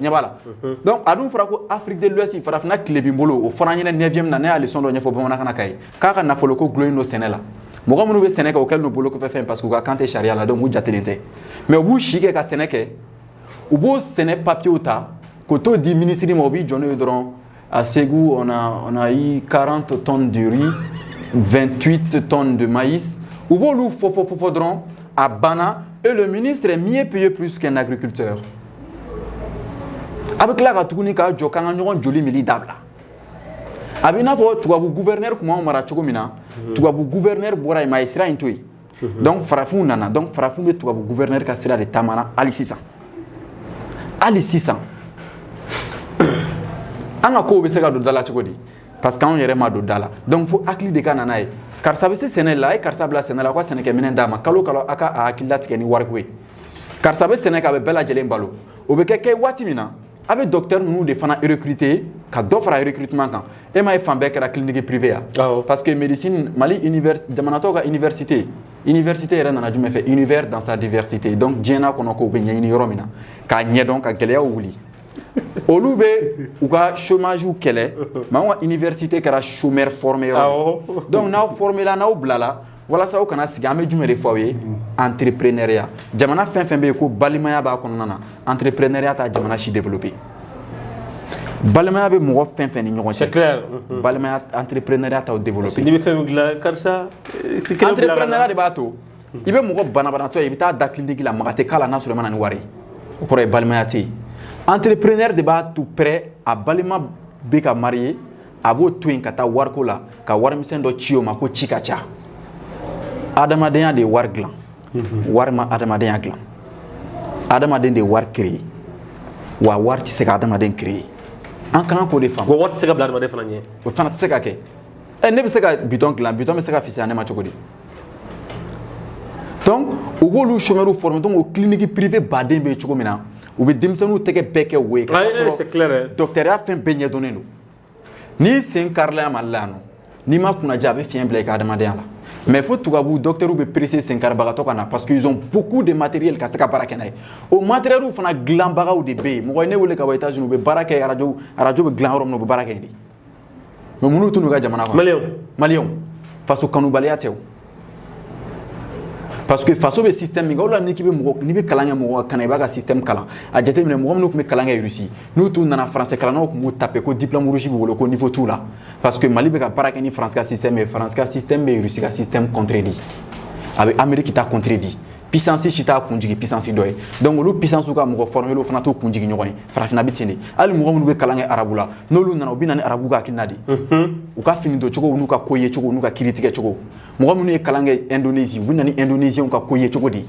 ɲɛ b'a la donc a dun fɔra ko Afrique de l'Ouest farafinna tile b'i bolo o fɔra an ɲɛna 9e na ne y'a leçon dɔ ɲɛfɔ bamanankan na ka ye k'a ka nafoloko gulonnen don sɛnɛ la mɔgɔ minnu bɛ sɛnɛ kɛ o kɛlen don bolokɔfɛ fɛn parce que u ka kan tɛ sariya la donc u jatelen tɛ mais u b'u si kɛ ka sɛnɛ kɛ u b'o sɛnɛ papiyew ta k'o t'o di ministre ma o b'i jɔ n'o ye dɔrɔn à Ségou on a eu 40 tonnes de riz 28 tonnes de maïs u b'olu fɔ dɔrɔn a banna et le ministre est mieux payé plus qu'un agriculteur a bɛ tila ka tuguni k'a jɔ k'an ka ɲɔgɔn joli mili dabila a bɛ i n'a fɔ tubabu gouverneur tun b'anw mara cogo min na tubabu gouverneur bɔra yen mais a ye sira in to yen donc farafinw nana donc farafinw bɛ tubabu gouverneur ka sira de taamana hali sisan an ka kow bɛ se ka don da la cogo di parce que anw yɛrɛ ma don da la donc fo hakili de ka na n'a ye karisa bɛ se sɛnɛ la a ye karisa bila sɛnɛ la a ka sɛnɛkɛminɛn d'a ma kalo kalo a ka a hakili latigɛ ni wariko ye karisa bɛ sɛnɛ kɛ a bɛ bɛɛ lajɛlen balo o bɛ kɛ waati min na a bɛ docteur ninnu de fana recruter ka dɔ fara recrutement kan e m'a ye fan bɛɛ kɛra clinique privée ya parce que médecine Mali jamanatɔw ka université yɛrɛ nana jumɛn fɛ univers dans sa diversité donc diɲɛ kɔnɔ k'o bɛ ɲɛɲini yɔrɔ min na k'a ɲɛdɔn ka gɛlɛyaw wuli olu bɛ u ka chômage kɛlɛ mais anw ka université kɛra chômeur formé yɔrɔ donc n'aw formé la n'aw bilala walasa aw kana sigi an bɛ jumɛn de fɔ aw ye entrepreneuriat jamana fɛn fɛn bɛ yen ko balimaya b'a kɔnɔna na entrepreneuriat t'a jamana si développé balimaya bɛ mɔgɔ fɛn fɛn ni ɲɔgɔn cɛ c'est clair balimaya entrepreneuriat t'aw développé n'i bɛ fɛn min dilan karisa entrepreneuriat de b'a to i bɛ mɔgɔ banabanatɔ ye i bɛ taa da clinique la maga tɛ k'a la n'a sɔrɔ i ma na ni wari ye o kɔrɔ ye balimaya tɛ yen entrepreneur de b'a tout prêt a balima bɛ ka marier a b'o to yen ka taa wariko la ka warimisɛn dɔ ci o ma ko ci ka ca adamadenya de ye wari dilan wari ma adamadenya dilan adamaden de ye wari créer wa wari tɛ se ka adamaden créer an kan k'o de faamu wari tɛ se ka bila adamaden fana ɲɛ o fana tɛ se ka kɛ ne bɛ se ka bitɔn dilan bitɔn bɛ se ka fisaya ne ma cogo di donc u b'olu chômeurs former donc o clinique privée baden bɛ yen cogo min na u bɛ denmisɛnninw tɛgɛ bɛɛ kɛ wo ye ka sɔrɔ docteuria fɛn bɛɛ ɲɛdɔnnen don n'i sen karila Mali la yan nɔ n'i ma kunnaja a bɛ fiɲɛ bila i ka adamadenya la mais fo tubabu docteurs bɛ presser sen karibagatɔ ka na parce qu'ils ont beaucoup de matériel ka se ka baara kɛ n'a ye o matériel fana dilanbagaw de bɛ yen mɔgɔ ye ne wele ka bɔ États-Unis u bɛ baara kɛ radio bɛ dilan yɔrɔ min na u bɛ baara kɛ yen de mais minnu tun n'u ka jamana kɔnɔ maliyɛnw faso kanubaliya tɛ o parce que faso bɛ système min kan o la n'i bɛ kalan kɛ mɔgɔ ka na i b'a ka système kalan a jateminɛ mɔgɔ minnu tun bɛ kalan kɛ Russie n'u tun nana français kalannaw tun b'u taper ko diplôme rouge b'u bolo ko niveau t'u la parce que Mali bɛ ka baara kɛ ni France ka système ye France ka système bɛ Russie ka système contredit a bɛ Amérique ta contredit puissance si t'a kunjigi puissance dɔ ye donc olu puissance ka mɔgɔ formé olu fana t'u kunjigi ɲɔgɔn ye farafinna bɛ ten de hali mɔgɔ minnu bɛ kalan kɛ arabu la n'olu nana u bɛ na ni arabu ka hakilina de u ka fini don cogo n'u ka ko ye cogo n'u ka kiiri tigɛ cogo mɔgɔ minnu ye kalan kɛ Indonésie u bɛ na ni Indonésien ka ko ye cogo di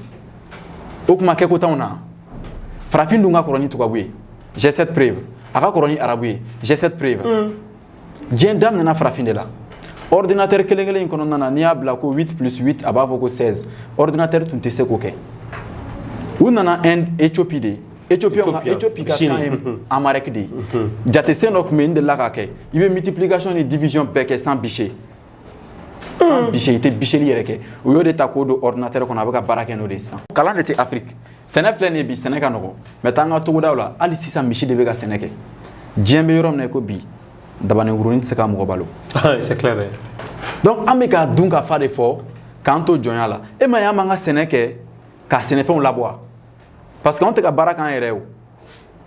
o kuma kɛ ko t'anw na farafin dun ka kɔrɔ ni tubabu ye j'ai cette preuve a ka kɔrɔ ni arabu ye j'ai cette preuve diɲɛ daminɛna farafin de la ordinateur kelen in kɔnɔna na n'i y'a bila ko 8 plus 8 a b'a fɔ ko 16 ordinateur tun tɛ se k'o kɛ u nana Éthiopie de Éthiopie ka kan ye Amalek de ye jate sen dɔ tun bɛ yen n delila k'a kɛ i bɛ multiplication ni division bɛɛ kɛ sans bichet sans bichet i tɛ bicheli yɛrɛ kɛ o y'o de ta k'o don ordinateur kɔnɔ a bɛ ka baara kɛ n'o de ye sisan kalan de tɛ Afrique sɛnɛ filɛ nin ye bi sɛnɛ ka nɔgɔn mais taa an ka togodaw la hali sisan misi de bɛ ka sɛnɛ kɛ diɲɛ bɛ yɔrɔ min na i ko bi dabanikurunin tɛ se ka mɔgɔ balo c'est clair donc an bɛ ka dun ka fa de fɔ k'an to jɔnya la e ma ye an b'an ka sɛnɛ kɛ ka sɛnɛfɛnw labɔ parce que anw tɛ ka baara k'an yɛrɛ ye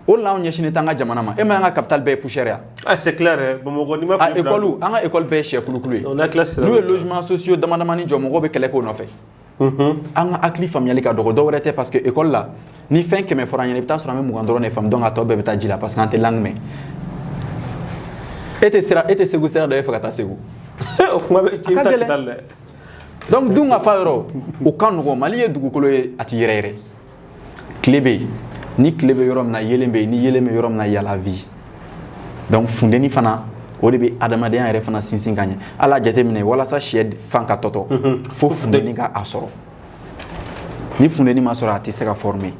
o la anw ɲɛsinnen t'an ka jamana ma e ma ye an ka capitale bɛɛ ye poussière ya c'est clair Bamakɔ n'i ma fili école an ka école bɛɛ ye sɛ kulukulu ye n'u ye logements sociaux dama damani jɔ mɔgɔw bɛ kɛlɛ k'o nɔfɛ an ka hakili faamuyali ka dɔgɔ dɔw wɛrɛ tɛ parce que école la ni fɛn 100 fɔra an ɲɛna i bɛ taa sɔrɔ an bɛ 20 dɔrɔn de faamu donc a tɔ bɛɛ bɛ taa ji la parce que an tɛ langue mɛn e tɛ Segu sira dɔ e fɛ ka taa Segu o kuma bɛ ci ta capitale dɛ donc dun ka fa yɔrɔ o ka nɔgɔn Mali ye dugukolo ye a tɛ yɛrɛ yɛrɛ tile bɛ yen ni tile bɛ yɔrɔ min na yelen bɛ yen ni yelen bɛ yɔrɔ min na yala vie donc funteni fana o de bɛ adamadenya yɛrɛ fana sinsin ka ɲɛ ala jateminɛ walasa sɛ fan ka tɔtɔ fo funteni ka a sɔrɔ ni funteni ma sɔrɔ a tɛ se ka former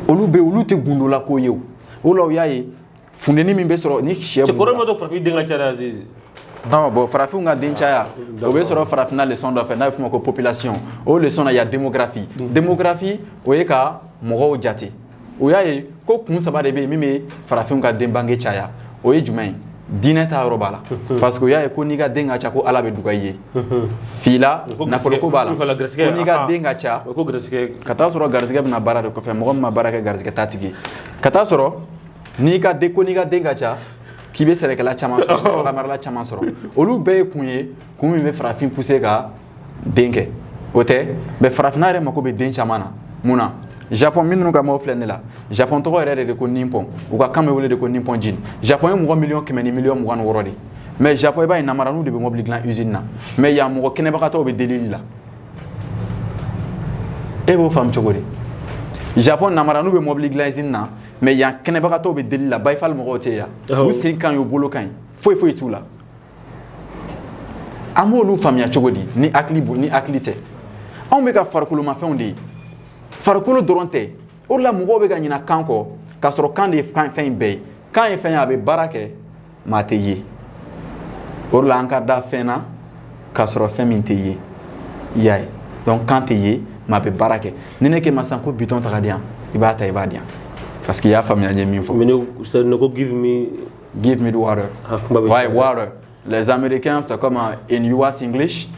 olu tɛ gundola ko ye o la o y'a ye funteni min bɛ sɔrɔ ni sɛ cɛkɔrɔba ma dɔ farafin den ka ca dɛ Azizi non bon farafinw ka den caya o bɛ sɔrɔ farafinna leçon dɔ fɛ n'a bɛ f'o ma ko population o leçon na il y a démographie démographie o ye ka mɔgɔw jate o y'a ye ko kun 3 de bɛ yen min bɛ farafinw ka den bange caya o ye jumɛn ye diinɛ ta yɔrɔ b'a la parce que o y'a ye ko n'i ka den ka ca ko ala bɛ duga i ye fila nafoloko b'a la ko n'i ka den ka ca ka taa sɔrɔ garisɛgɛ bɛna baara de kɔfɛ mɔgɔ min ma baara kɛ garisɛgɛ t'a tigi ka taa sɔrɔ n'i ka den ka ca k'i bɛ sɛnɛkɛla caman sɔrɔ bamarala caman sɔrɔ olu bɛɛ ye kun min bɛ farafin pousser ka den kɛ o tɛ mais farafinna yɛrɛ mako bɛ den caman na mun na Japon minnu ka mɔgɔw filɛ ne la Japon tɔgɔ yɛrɛ de ko Nippon u ka kan bɛ wele de ko Nippon Jean Japon ye mɔgɔ 100 ni 26 de mais Japon i b'a ye namaraninw de bɛ mobili dilan usine na mais yan mɔgɔ kɛnɛbagatɔw bɛ delili la e b'o faamu cogo di Japon namaraninw bɛ mobili dilan usine na mais yan kɛnɛbagatɔw bɛ delili la bayifal mɔgɔw tɛ yan u sen kan ye u bolo kan ye foyi t'u la an b'olu faamuya cogo di ni hakili tɛ anw bɛ ka farikolomafɛnw de ye farikolo dɔrɔn tɛ o la mɔgɔw bɛ ka ɲina kan kɔ k'a sɔrɔ kan de ye fɛn in bɛɛ ye kan ye fɛn ye a bɛ baara kɛ maa tɛ ye o la an ka da fɛn na k'a sɔrɔ fɛn min tɛ ye i y'a ye donc kan tɛ ye maa bɛ baara kɛ ni ne k'e ma sisan ko bitɔn ta ka di yan i b'a ta i b'a di yan parce que i y'a faamuya n ye min fɔ. ne ko give me the water. Why water? Les Américains c'est comme in US English.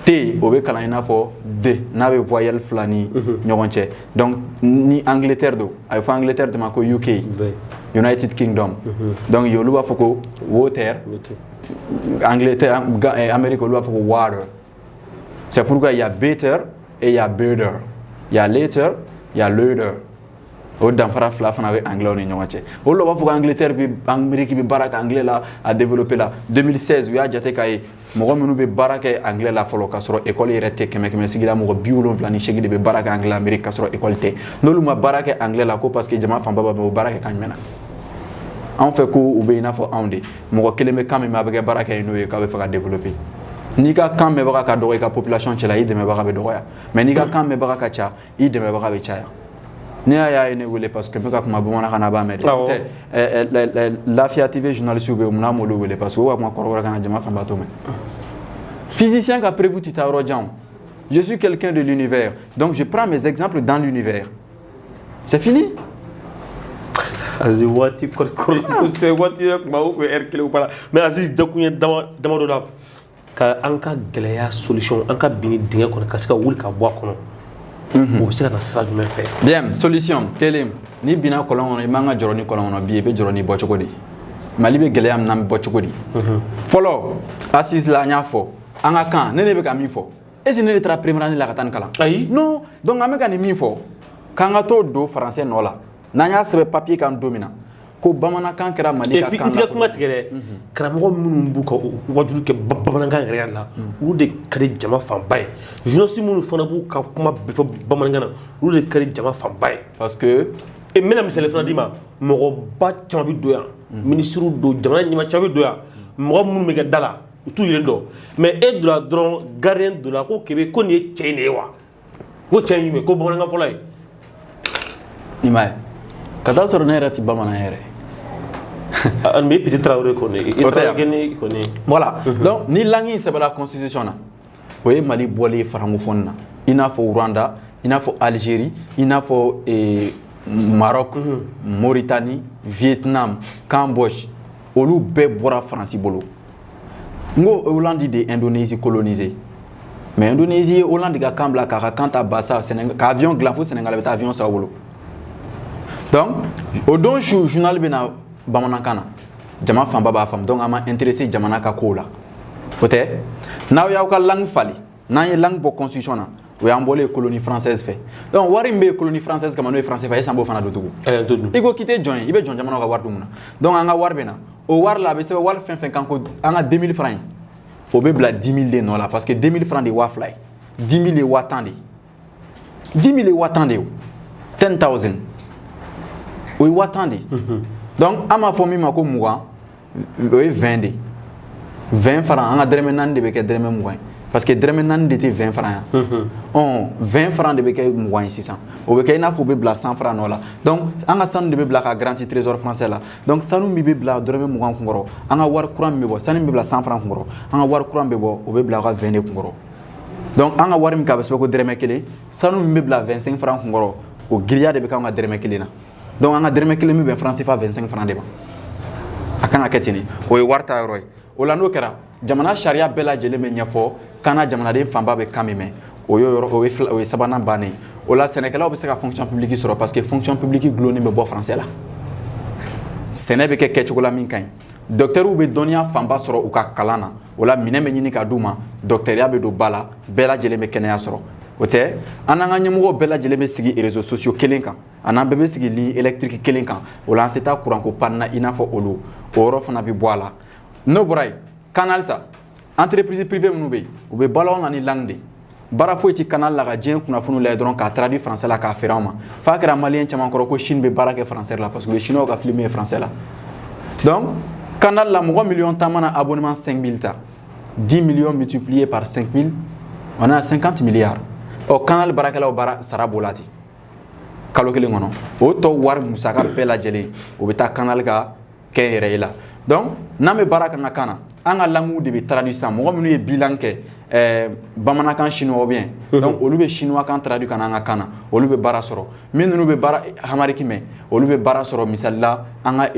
T o bɛ kalan i n'a fɔ D n'a bɛ voyelle fila ni ɲɔgɔn cɛ donc ni Angleterre don a bɛ fɔ Angleterre de ma ko UK United Kingdom donc olu b'a fɔ ko water Angleterre Amérique olu b'a fɔ ko water c'est pourquoi il y a better et il y a better il y a later il y a later o danfara fila fana bɛ anglais ni ɲɔgɔn cɛ o la b'a fɔ ko Angleterre bɛ Amérique bɛ baara kɛ anglais la a développé la 2016 u y'a jate k'a ye mɔgɔ minnu bɛ baara kɛ anglais la fɔlɔ k'a sɔrɔ école yɛrɛ tɛ 100 sigida mɔgɔ 78 de bɛ baara kɛ anglais Amérique k'a sɔrɔ école tɛ n'olu ma baara kɛ anglais la ko parce que jama fanba b'a bɛ o baara kɛ kan jumɛn na anw fɛ ko u bɛ i n'a fɔ anw de mɔgɔ kelen bɛ kan min a bɛ kɛ baara kɛ n'o ye k'a bɛ fɛ ka développer n'i ka kan mɛnbaga ka dɔgɔ i ka population cɛla i dɛmɛbaga bɛ dɔgɔya mais n'i ka kan mɛnbaga ka ca i dɛmɛbaga bɛ caya ne y'a ye ne wele parce que n bɛ ka kuma bamanankan na a b'a mɛn de Lafiya TV journalistes bɛ yen mun n'a m'olu wele parce que o ka kuma kɔrɔbɔrɔ kan na jama fanba t'o mɛn physicien ka prévu tɛ taa yɔrɔ jan je suis quelqu'un de l'univers donc je prends mes exemples dans l'univers c'est fini. Aziz waati kɔrɔ c'est waati yɛrɛ kuma o ko heure kelen o b'a la mais Aziz dakun ye damadɔ la ka an ka gɛlɛya solution an ka bin ni dingɛ kɔnɔ ka se ka wuli ka bɔ a kɔnɔ. O bɛ se ka na sira jumɛn fɛ. Bien solution kelen ni binna kɔlɔn kɔnɔ i man ka jɔrɔ ni kɔlɔn kɔnɔ bi i bɛ jɔrɔ ni bɔ cogo di Mali bɛ gɛlɛya min na bɛ bɔ cogo di fɔlɔ Aziz la an y'a fɔ an ka kan ne bɛ ka min fɔ est-ce que ne de taara première année la ka taa nin kalan ayi non donc an bɛ ka nin min fɔ k'an ka t'o don français nɔ la n'an y'a sɛbɛn papier kan don min na ko bamanankan kɛra Mali ka kan la. Et puis n tɛ kuma tigɛ dɛ karamɔgɔ minnu b'u ka wajulu kɛ bamanankan yɛrɛ la olu de ka di jama fanba ye journaliste minnu fana b'u ka kuma bɛɛ fɔ bamanankan na olu de ka di jama fanba ye. parce que n bɛna misali fana d'i ma mɔgɔba caman bɛ don yan ministres don jamana ɲɛmaa caman bɛ don yan mɔgɔ minnu bɛ kɛ da la u t'u yɛrɛ dɔn mais e donna dɔrɔn gardien donna ko kebe ko nin ye cɛ in de ye wa ko cɛ in jumɛn ko bamanankan fɔlɔ ye i m'a ye ka taa sɔrɔ ne yɛrɛ ti bamanan yɛrɛ mais petit Traoré kɔni voilà donc ni langue in sɛbɛnna constitution na o ye Mali bɔlen francophone na i n'a fɔ Rwanda i n'a fɔ Algérie i n'a fɔ Maroc Mauritanie Vietnam Cambodge olu bɛɛ bɔra Faransi bolo n ko Hollande de Indonésie colonisé mais Indonésie ye Hollande ka kan bila k'a ka kan ta basa Sénégal ka avion dilan fo Sénégal bɛ taa avion sa bolo donc o don su journal bɛ na bamanankan na jama fanba b'a faamu donc a ma intéressé jamana ka kow la o tɛ n'aw y'aw ka langue fali n'an ye langue bɔ constitution na o y'an bɔlen colonie française fɛ donc wari min bɛ colonie française kama n'o ye français fɛ est-ce que an b'o fana don tugun i ko k'i tɛ jɔn ye i bɛ jɔn jamanaw ka wari dun mun na donc an ka wari bɛ na o wari la a bɛ sɛbɛn wari fɛn fɛn kan ko an ka 2000 francs o bɛ bila 10 000 de nɔ la parce que 2000 francs de ye 2000 ye 10 000 ye 1000 de ye 10 000 ye 1000 de ye 10,000 o ye 1000 de ye donc an b'a fɔ min ma ko 20 o ye 20 de ye 20 francs an ka dɛrɛmɛ 4 de bɛ kɛ dɛrɛmɛ 20 ye parce que dɛrɛmɛ 4 de tɛ 20 francs yan 20 francs de bɛ kɛ 20 ye sisan o bɛ kɛ i n'a fɔ o bɛ bila 100 francs nɔ la donc an ka sanu de bɛ bila ka garanti trésor français la donc sanu min bɛ bila dɔrɔmɛ 20 kun kɔrɔ an ka wari kuran min bɛ bɔ sanu min bɛ bila 100 francs kun kɔrɔ an ka wari kuran bɛ bɔ o bɛ bila ka 20 de kun kɔrɔ donc an ka wari min k'a bɛ sɛbɛn ko dɛrɛmɛ 1 sanu min bɛ bila 25 francs kun kɔrɔ o giriya de bɛ kɛ an ka dɛrɛmɛ 1 na donc an ka dɛrɛmɛ 1 min bɛ franc CFA 25 francs de ma a kan ka kɛ ten de o ye wari ta yɔrɔ ye o la n'o kɛra jamana sariya bɛɛ lajɛlen bɛ ɲɛfɔ kana jamanaden fanba bɛ kan min mɛn o ye sabanan bannen ye o la sɛnɛkɛlaw bɛ se ka fonction publique sɔrɔ parce que fonction publique gulonnen bɛ bɔ français la sɛnɛ bɛ kɛ kɛcogo la min ka ɲi docteurs bɛ dɔnniya fanba sɔrɔ u ka kalan na o la minɛn bɛ ɲini ka d'u ma docteuria bɛ don ba la bɛɛ lajɛlen bɛ kɛnɛya sɔrɔ o tɛ an n'an ka ɲɛmɔgɔw bɛɛ lajɛlen bɛ sigi réseaux sociaux kelen kan a n'an bɛɛ bɛ sigi ligne électrique kelen kan o la an tɛ taa courant ko panne na i n'a fɔ olu o yɔrɔ fana bɛ bɔ a la n'o bɔra yen canal ta entreprise privée minnu bɛ yen u bɛ balo na ni langue de baara foyi tɛ canal la ka diɲɛ kunnafoniw lajɛ dɔrɔn k'a traduit français la k'a feere an ma f'a kɛra maliyɛn caman kɔrɔ ko Chine bɛ baara kɛ français la parce que u ye chinois ka film ye français la donc canal la mɔgɔ million tan mana abonnement 5000 ta 10 millions multiplié par 5000 on a 50 milliards ɔ canal baarakɛlaw baara sara b'o la ten kalo kelen kɔnɔ o tɔ wari musaka bɛɛ lajɛlen o bɛ taa canal ka kɛ yɛrɛ ye la donc n'an bɛ baara k'an ka kan na an ka langues de bɛ traduit sisan mɔgɔ minnu ye bilan kɛ bamanankan chinois bien donc olu bɛ chinois kan traduit ka na an ka kan na olu bɛ baara sɔrɔ min ninnu bɛ baara hamariki mɛn olu bɛ baara sɔrɔ misali la an ka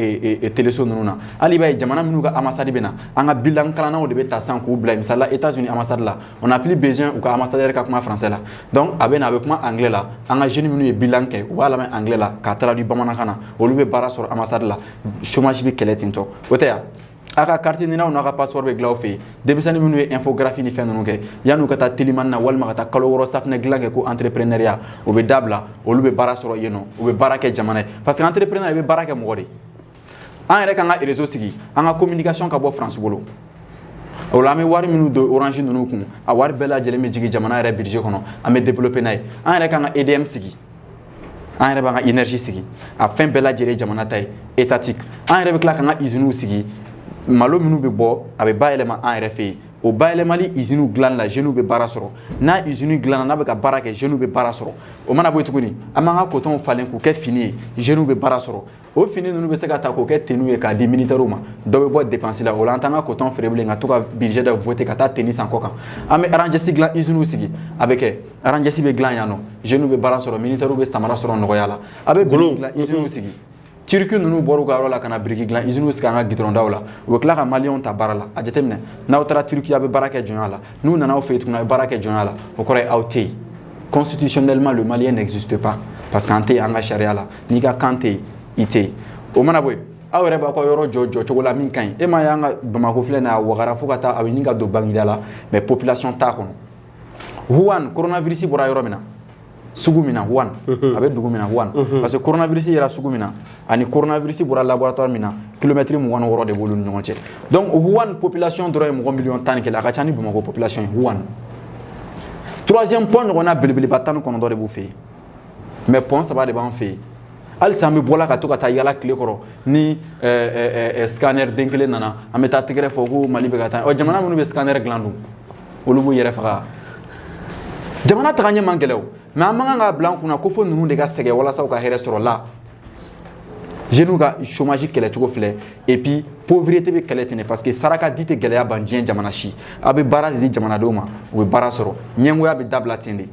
téléso ninnu na hali i b'a ye jamana minnu ka ambassade bɛ na an ka bilan kalannaw de bɛ ta sisan k'u bila misali la États-Unis ambassade la on n'a plus besoin u ka ambassadeur ka kuma français la donc a bɛ na a bɛ kuma anglais la an ka jeunes minnu ye bilan kɛ u b'a lamɛn anglais la k'a traduit bamanankan na olu bɛ baara sɔrɔ ambassade la chômage bɛ kɛlɛ ten tɔ o tɛ yan a ka carte d'identité n'a ka passeport bɛ dilan aw fɛ yen denmisɛnnin minnu ye infographie ni fɛn ninnu kɛ yan'u ka taa telimani na walima ka taa kalo 6 safunɛ dilan kɛ ko entrepreneuriat o bɛ dabila olu bɛ baara sɔrɔ yen nɔ u bɛ baara kɛ jamana ye parce que entrepreneur i bɛ baara kɛ mɔgɔ de an yɛrɛ k'an ka réseau sigi an ka communication ka bɔ France bolo o la an bɛ wari minnu don orange ninnu kun a wari bɛɛ lajɛlen bɛ jigin jamana yɛrɛ budget kɔnɔ an bɛ développer n'a ye an yɛrɛ k'an ka EDM sigi an yɛrɛ b'an ka énergie sigi a fɛn bɛɛ lajɛlen jamana ta ye étatique an yɛrɛ bɛ tila k'an ka usines sigi malo minnu bɛ bɔ a bɛ bayɛlɛma an yɛrɛ fɛ yen o bayɛlɛmali usines dilanni la jeunes bɛ baara sɔrɔ n'a usine dilanna n'a bɛ ka baara kɛ jeunes bɛ baara sɔrɔ o mana bɔ yen tuguni an b'an ka coton falen k'o kɛ fini ye jeunes bɛ baara sɔrɔ o fini ninnu bɛ se ka ta k'o kɛ tenue ye k'a di militaires ma dɔ bɛ bɔ dépense la o la an t'an ka coton feere bilen ka to ka budget dɔ voter ka taa tenue san kɔ kan an bɛ RNGS dilan usines sigi a bɛ kɛ RNGS bɛ dilan yan nɔ jeunes bɛ baara sɔrɔ militaires bɛ samara sɔrɔ nɔgɔya la a bɛ brique dilan usines sigi Turki ninnu bɔra u ka yɔrɔ la ka na biriki dilan usines sigi an ka gidɔrɔndaw la u bɛ tila ka maliyɛnw ta baara la a jateminɛ n'aw taara Turki a bɛ baara kɛ jɔnya la n'u nana aw fɛ yen tuguni a bɛ baara kɛ jɔnya la o kɔrɔ ye aw tɛ yen constitutionnellement le malien n'existe pas parce que an tɛ yen an ka sariya la n'i ka kan tɛ yen i tɛ yen o mana bɔ yen aw yɛrɛ b'aw ka yɔrɔ jɔ cogo la min ka ɲi e ma ye an ka Bamako filɛ nin ye a wagara fo ka taa a bɛ ɲini ka don Baginda la mais population t'a kɔnɔ Wuhan coronavirus bɔra yɔrɔ min na sugu min na Wuhan a bɛ dugu min na Wuhan parce que coronavirus yɛrɛ sugu min na ani coronavirus bɔra laboratoire min na kilomètre 26 de b'olu ni ɲɔgɔn cɛ donc Wuhan population dɔrɔn ye mɔgɔ miliyɔn 10 ni kelen a ka ca ni Bamako population ye Wuhan troisième point ɲɔgɔnna belebeleba 19 de b'u fɛ yen mais point 3 de b'an fɛ yen halisa an bɛ bɔla ka to ka taa yala tile kɔrɔ ni scanner den kelen nana an bɛ taa tɛgɛrɛ fɔ ko Mali bɛ ka taa jamana minnu bɛ scanner dilan dun olu b'u yɛrɛ faga jamana taga ɲɛ man gɛlɛn o mais an man kan k'a bila an kunna ko fo ninnu de ka sɛgɛn walasa u ka hɛrɛ sɔrɔ la jeunes ka chômage kɛlɛcogo filɛ et puis pauvreté bɛ kɛlɛ ten parce que saraka di tɛ gɛlɛya ban diɲɛ jamana si a bɛ baara de di jamanadenw ma u bɛ baara sɔrɔ ɲɛngoya bɛ dabila ten de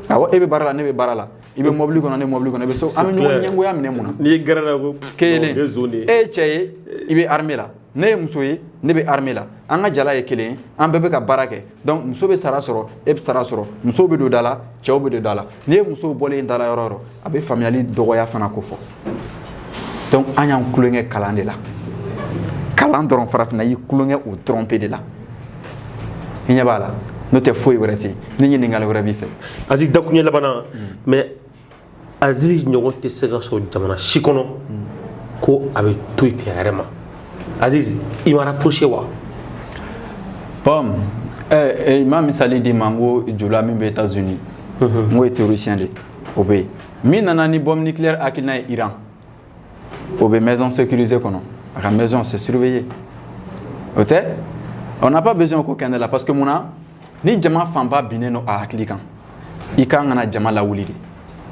awɔ e bɛ baara la ne bɛ baara la i bɛ mobili kɔnɔ ne mobili kɔnɔ i bɛ so an bɛ ɲɔgɔn ɲɛngoya minɛ mun na n'i ye gɛrɛ la ko kelen e ye cɛ ye i bɛ armée la ne ye muso ye ne bɛ armée la an ka jala ye kelen ye an bɛɛ bɛ ka baara kɛ donc muso bɛ sara sɔrɔ e bɛ sara sɔrɔ musow bɛ don da la cɛw bɛ don da la n'i ye musow bɔlen da la yɔrɔ o yɔrɔ a bɛ faamuyali dɔgɔya fana ko fɔ donc an y'an kulonkɛ kalan de la kalan dɔrɔn farafinna y'i kulonkɛ o tromper de la i ɲɛ b'a la n'o tɛ foyi wɛrɛ tɛ yen ni ɲininkali wɛrɛ b'i fɛ Aziz dakuɲɛ labanna mais Aziz ɲɔgɔn tɛ se ka sɔrɔ jamana si kɔnɔ ko a bɛ to yen ten a yɛrɛ ma Aziz i ma rapproché wa bon n ma misali d'i ma n ko jula min bɛ États-Unis n ko ye théoricien de o bɛ yen min nana ni bombe nucléaire hakilina ye Iran o bɛ maison sécurisée kɔnɔ a ka maison c'est surveillé o tɛ on n'a pas besoin ko kɛnɛ la parce que mun na ni jama fanba binnen don a hakili kan i kan ka na jama lawuli de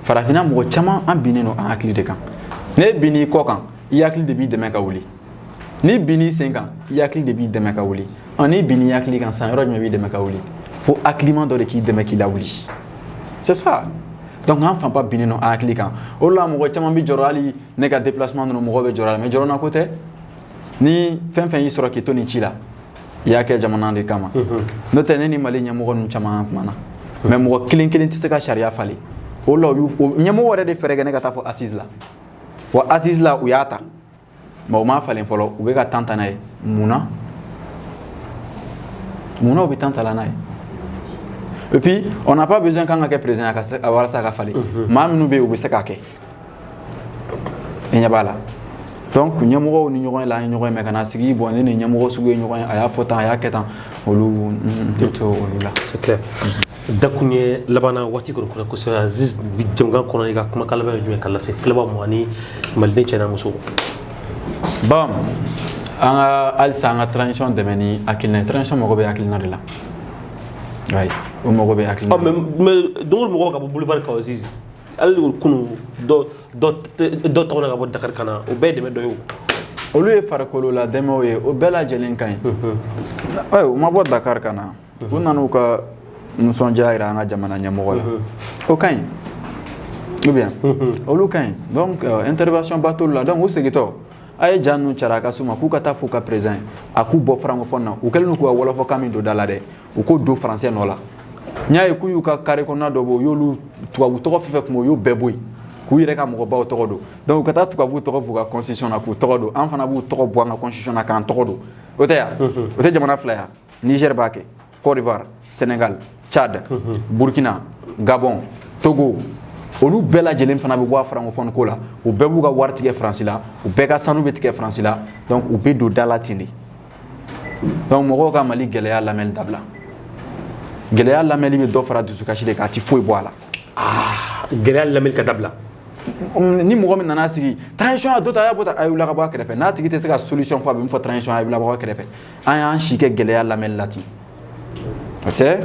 farafinna mɔgɔ caman an binnen don an hakili de kan ne binni kɔ kan i hakili de b'i dɛmɛ ka wuli ni binni sen kan i hakili de b'i dɛmɛ ka wuli ni binni hakili kan san yɔrɔ jumɛn b'i dɛmɛ ka wuli fo hakiliman dɔ de k'i dɛmɛ k'i lawuli c'est ça donc an fanba binnen don an hakili kan o de la mɔgɔ caman bɛ jɔrɔ hali ne ka déplacement ninnu mɔgɔw bɛ jɔrɔ a la mais jɔrɔ na ko tɛ ni fɛn fɛn y'i sɔrɔ k'i to nin ci la i y'a kɛ jamana de kama n'o tɛ ne ni Mali ɲɛmɔgɔ ninnu caman kumana mais mɔgɔ kelen kelen tɛ se ka sariya falen o la ɲɛmɔgɔ yɛrɛ de fɛrɛ kɛ ne ka taa fɔ assise la wa assise la u y'a ta mais u m'a falen fɔlɔ u bɛ ka temps ta n'a ye munna u bɛ temps ta la n'a ye et puis on n'a pas besoin kan ka kɛ président a walasa a ka falen maa minnu bɛ yen u bɛ se k'a kɛ i ɲɛ b'a la donc ɲɛmɔgɔw ni ɲɔgɔn la an ye ɲɔgɔn mɛn ka na sigi bon ne ni ɲɛmɔgɔ sugu ye ɲɔgɔn ye a y'a fɔ tan a y'a kɛ tan olu tɛ to olu la c'est clair dakuɲɛ labanna waati kɔnɔ kosɛbɛ Aziz bi jamukan kɔnɔ i ka kumakan laban ye jumɛn ka lase filɛbaw ma ani maliden cɛ n'a muso bon an ka halisa an ka transition dɛmɛ ni hakilina ye transition mago bɛ hakilina de la oui o mago bɛ hakilina mais don o don mɔgɔw ka bɔ boulevard kan Aziz hali kunu dɔ tɔgɔ la ka bɔ Dakar ka na o bɛɛ ye dɛmɛ dɔ ye o olu ye farikolo la dɛmɛw ye o bɛɛ lajɛlen ka ɲi u ma bɔ Dakar ka na u nana u ka nisɔndiya jira an ka jamana ɲɛmɔgɔ la o ka ɲi ou bien olu ka ɲi donc intervention ba t'olu la donc u segintɔ a ye ja ninnu cara a ka s'u ma k'u ka taa f'u ka président ye a k'u bɔ francophone na u kɛlen don k'u ka wɔlɔfɔkan min don da la dɛ u k'o don français nɔ la n y'a ye k'u y'u ka carré kɔnɔna dɔ bɔ u y'olu tubabu tɔgɔ fɛn fɛn kun bɛ u y'o bɛɛ bɔ yen k'u yɛrɛ ka mɔgɔbaw tɔgɔ don donc u ka taa tubabu tɔgɔ f'u ka constitution na k'u tɔgɔ don an fana b'u tɔgɔ bɔ an ka constitution na k'an tɔgɔ don o tɛ yan o tɛ jamana fila yan Niger b'a kɛ Côte d'Ivoire Sénégal Tchad Burkina Gabon Togo olu bɛɛ lajɛlen fana bɛ bɔ a francophone ko la u bɛɛ b'u ka wari tigɛ faransi la u bɛɛ ka sanu bɛ tigɛ faransi la donc u bɛ don da la ten de donc mɔgɔw ka Mali gɛlɛya lamɛnni dabila gɛlɛya lamɛnni bɛ dɔ fara dusukasi de kan a tɛ foyi bɔ a la gɛlɛya lamɛnni ka dabila ni mɔgɔ min nana sigi transition a dɔ ta a y'a bɔ tan a y'u la ka bɔ a kɛrɛfɛ n'a tigi tɛ se ka solution fɔ a bɛ min fɔ transition a y'u la bɔ a kɛrɛfɛ an y'an si kɛ gɛlɛya lamɛnni la ten o tɛ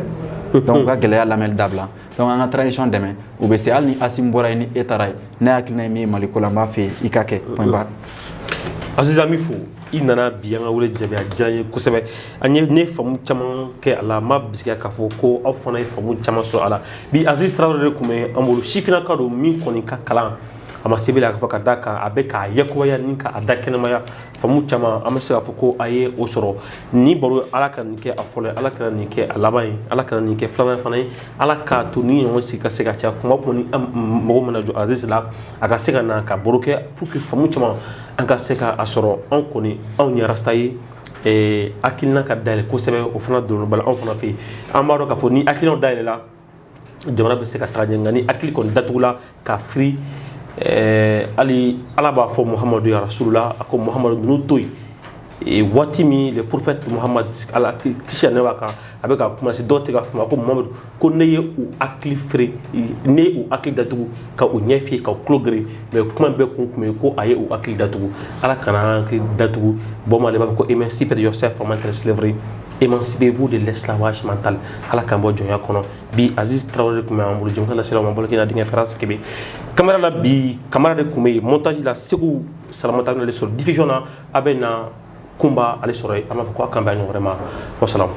donc u ka gɛlɛya lamɛnni dabila donc an ka transition dɛmɛ u bɛ se hali ni Assimi bɔra yen ni e taara yen ne hakilina ye min ye Mali ko la n b'a fɛ yen i ka kɛ point barre Aziz an b'i fo i nana bi an ka wele jaabi a diyara n ye kosɛbɛ an ye ne faamu caman kɛ a la n ma bisikiya k'a fɔ ko aw fana ye faamu caman sɔrɔ a la bi Aziz Traoré de tun bɛ an bolo sifinnaka don min kɔni ka kalan a ma sɛbɛn a ka fɔ ka d'a kan a bɛ k'a yakubaya ni k'a da kɛnɛmaya faamu caman an bɛ se k'a fɔ ko a ye o sɔrɔ ni baro Ala ka nin kɛ a fɔlɔ ye Ala kana nin kɛ a laban ye Ala kana nin kɛ filanan fana ye Ala k'a to ni ɲɔgɔn sigi ka se ka caya kuma o kuma ni mɔgɔ mana jɔ Aziz la a ka se ka na ka baro kɛ pour que faamu caman an ka se ka a sɔrɔ anw kɔni anw ye rasta ye hakilina ka dayɛlɛ kosɛbɛ o fana donn'o bala anw fana fɛ yen an b'a dɔn k'a fɔ ni hakilinaw dayɛlɛla jamana bɛ se ka taga ɲɛ nka ni hakili kɔni datugula ka firi hali Ala b'a fɔ Muhamadu ya Rasulula a ko Muhamadu ninnu to yen et watimi le prophète Muhammad ala kisi ne b'a kan a bɛ ka kuma se dɔw tɛ ka fama ko Muhammadu ko ne ye u hakili fere ne ye u hakili datugu ka u ɲɛ fiyɛ ka u tulo gere mais kuma bɛɛ kun tun ye ko a ye u hakili datugu ala kana hakili datugu bon ma ale b'a fɔ ko émancipez yourself from mental slavery, émancipez-vous de l'esclavage mental ala k'an bɔ jɔnya kɔnɔ bi Aziz Traoré de tun bɛ an bolo jɛmukan lasela ma bolo kɛnɛ denkɛ Faras Kebe caméra la bi camara de tun bɛ yen montage la Segu Salamata ale sɔrɔ diffusion na a bɛ na Kumba ale sɔrɔ yen an b'a fɔ ko a kan bɛn ɲɔgɔn wɛrɛ ma wasalamu